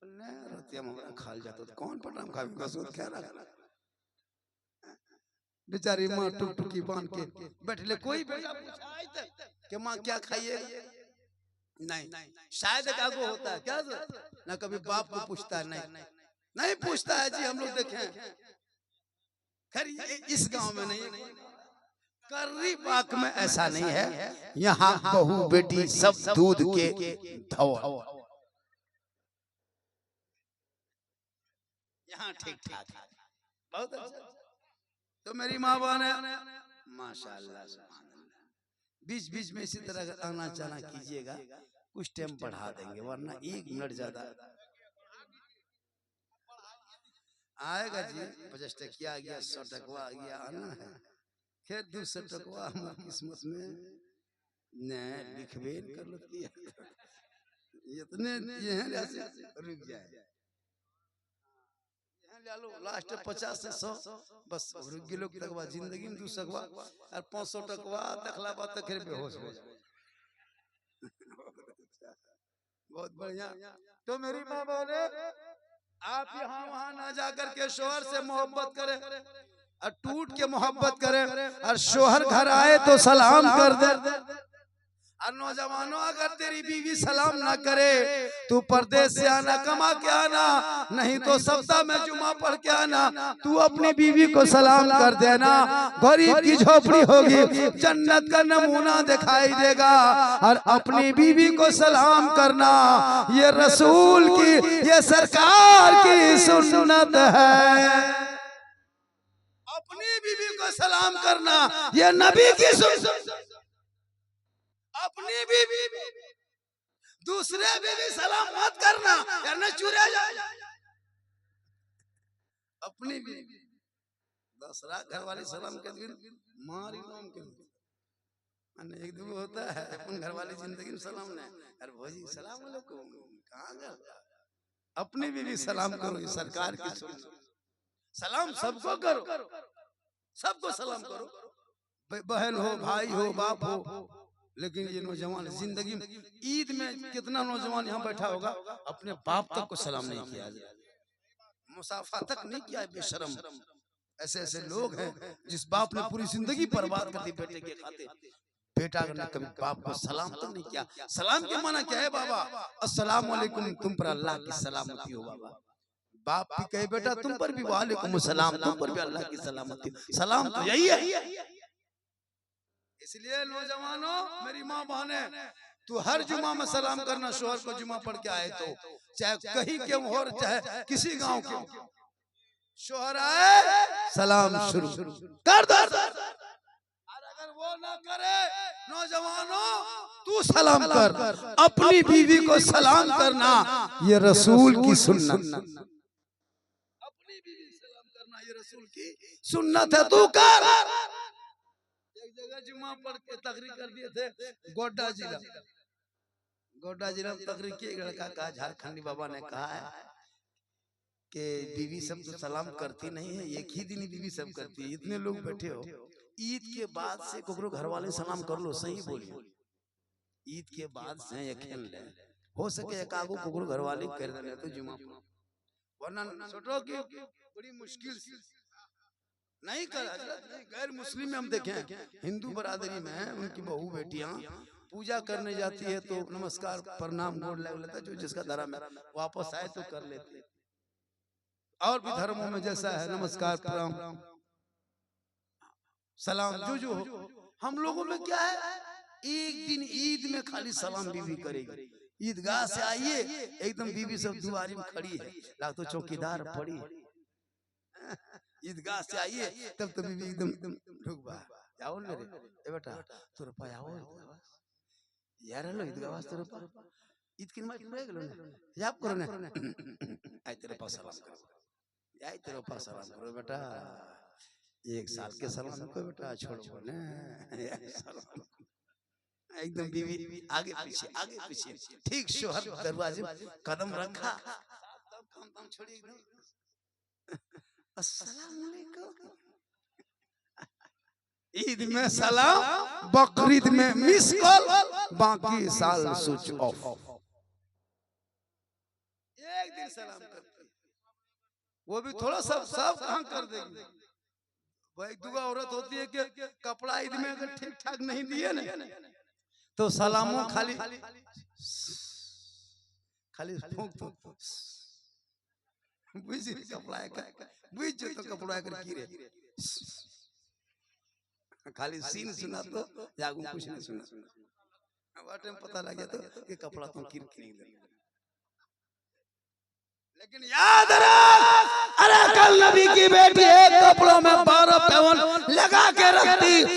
ने रतिया हमरा खाल जातो कौन पटाम खाबी कसोत क्या रखना बेचारी माँ टुकटुकी बांध के बैठले। कोई बेटा पूछा कि माँ क्या खाइए? नहीं शायद कागो होता है क्या ना कभी बाप को पूछता है? नहीं पूछता है जी। हम लोग देखें खैर इस गांव में नहीं, कर्री पाक में ऐसा नहीं है। यहाँ बहू बेटी सब दूध के धौल, यहाँ ठीक ठाक बहुत अच्छा। तो मेरी माँ बहन है माशाल्लाह बीच बीच में इसी तरह आना जाना कीजिएगा, कुछ टाइम बढ़ा देंगे वरना 1 मिनट ज्यादा आएगा जी। 50 टकिया आ गया 100 टकवा आ गया आना है। खैर 200 टकवा हमारी किस्मत में न लिखबे कर लो इतने रुक जाए लास्ट 50 से 100 बस रुक गिलो तकवा जिंदगी में 200 और 500 टकवा देखला बात तक बेहोश हो जाए। बहुत बढ़िया। तो मेरी माँ बोले आप यहाँ वहाँ ना जाकर के शोहर से मोहब्बत करें और टूट के मोहब्बत करें और शोहर घर आए तो सलाम कर दे। और नौजवानों अगर तेरी बीवी सलाम ना करे तू परदेश से आना कमा के आना, नहीं तो सप्ताह में जुमा पढ़ के आना। तू अपनी बीवी को सलाम कर देना, गरीब की झोपड़ी होगी जन्नत का नमूना दिखाई देगा। और अपनी बीवी को सलाम करना ये रसूल की ये सरकार की सुन्नत है। अपनी बीवी को सलाम करना ये नबी की सुन्नत। अपनी बीवी दूसरे बीवी सलाम मत करना वरना चुरा जाए। अपनी बीवी दूसरा घर वाली सलाम के दिन मारी नाम के अने एक दो होता है अपन घर वाली जिंदगी में सलाम नहीं। अरे भौजी सलाम अलैकुम कहाँ गया? अपनी बीवी सलाम करो ये सरकार की सुन्नत। सलाम सबको करो, सबको सलाम करो। बहन हो, भाई हो, बाप हो, लेकिन ये नौजवान जिंदगी में ईद में कितना नौजवान यहाँ बैठा होगा अपने बाप तक को सलाम नहीं किया, मुसाफा तक नहीं किया, बेशरम। ऐसे ऐसे लोग हैं जिस बाप ने पूरी जिंदगी बर्बाद कर दी बेटे के खाते, बेटा ने कभी बाप को सलाम तक नहीं किया। सलाम के माना क्या है बाबा? अस्सलाम वालेकुम, तुम पर अल्लाह की सलामती हो बाबा। बाप भी कहे बेटा तुम पर भी वालेकुम सलाम, तुम पर भी अल्लाह की सलामती। सलाम तो यही है। इसलिए नौजवानों, मेरी माँ बहने, तू हर जुमा में सलाम करना, शोहर को जुमा पढ़ के आए तो, चाहे कहीं के हो, चाहे किसी गांव के, शोहर आए सलाम शुरू कर दो। और अगर वो ना करे, नौजवानों तू सलाम कर, अपनी बीवी को सलाम करना ये रसूल की सुन्नत। अपनी बीवी सलाम करना ये रसूल की सुन्नत है, तू कर। एक जगह जुमा पढ़ के तकरीर कर दिए थे गोड्डा जिला, गोड्डा जिला में तकरीर की। एक लड़का कहा, झारखंडी बाबा ने कहा है कि बीवी सब तो सलाम करती नहीं है, एक ही दिन बीवी सब करती है। इतने लोग बैठे हो, ईद के बाद से कोकरो घर वाले सलाम कर लो, सही बोलिए। ईद के बाद से ये खेल ले, हो सके एक आगो कोकरो घर वाले कर देने तो जुमा, वरना सोचो कि बड़ी मुश्किल से नहीं कर। गैर मुस्लिम में हम देखें, हिंदू बरादरी में उनकी बहू बेटियां पूजा करने जाती है तो नमस्कार प्रणाम गोड़ लग लेता, जो जिसका धर्म है, वापस आए तो कर लेते। और भी धर्मों में जैसा है नमस्कार प्रणाम सलाम जो जो हो, हम लोगों में क्या है, एक दिन ईद में खाली सलाम बीवी करेगी। ईदगाह से आइए, एकदम बीवी सब दुआरी में खड़ी है, लाग तो चौकीदार पड़ी है। ईदगाह से आइए तब तो बीवी एकदम रुक बा जाओ ना रे, ए बेटा तो रुपया आओ यार, लो ईदगाह तो रुपया ईद की नमाज पढ़े गेलो ने, याद करो ने, आई तेरे पास सलाम करो, आई तेरे पास सलाम करो बेटा, एक साल के सलाम को बेटा छोड़ो ने, एकदम बीवी आगे पीछे ठीक शोहर दरवाजे कदम रखा, तब काम छोड़ी एकदम अस्सलाम वालेकुम। ईद में सलाम, बकरीद में मिस कॉल, बाकी साल स्विच ऑफ। एक दिन सलाम करते, वो भी थोड़ा सब कहां कर देगी भाई। दुआ औरत होती है कि कपड़ा ईद में अगर ठीक ठाक नहीं दिए ना तो सलामों खाली फूंक दो, बुझ कपड़ा बुझ जो तो कपड़ा कर की रे, खाली सीन सुना तो जागू कुछ नहीं सुना, वाटे में पता लग गया तो ये कपड़ा तुम किर नहीं दे। लेकिन याद रख, अरे कल नबी की बेटी एक कपड़ों में 12 पैवन लगा के रखती,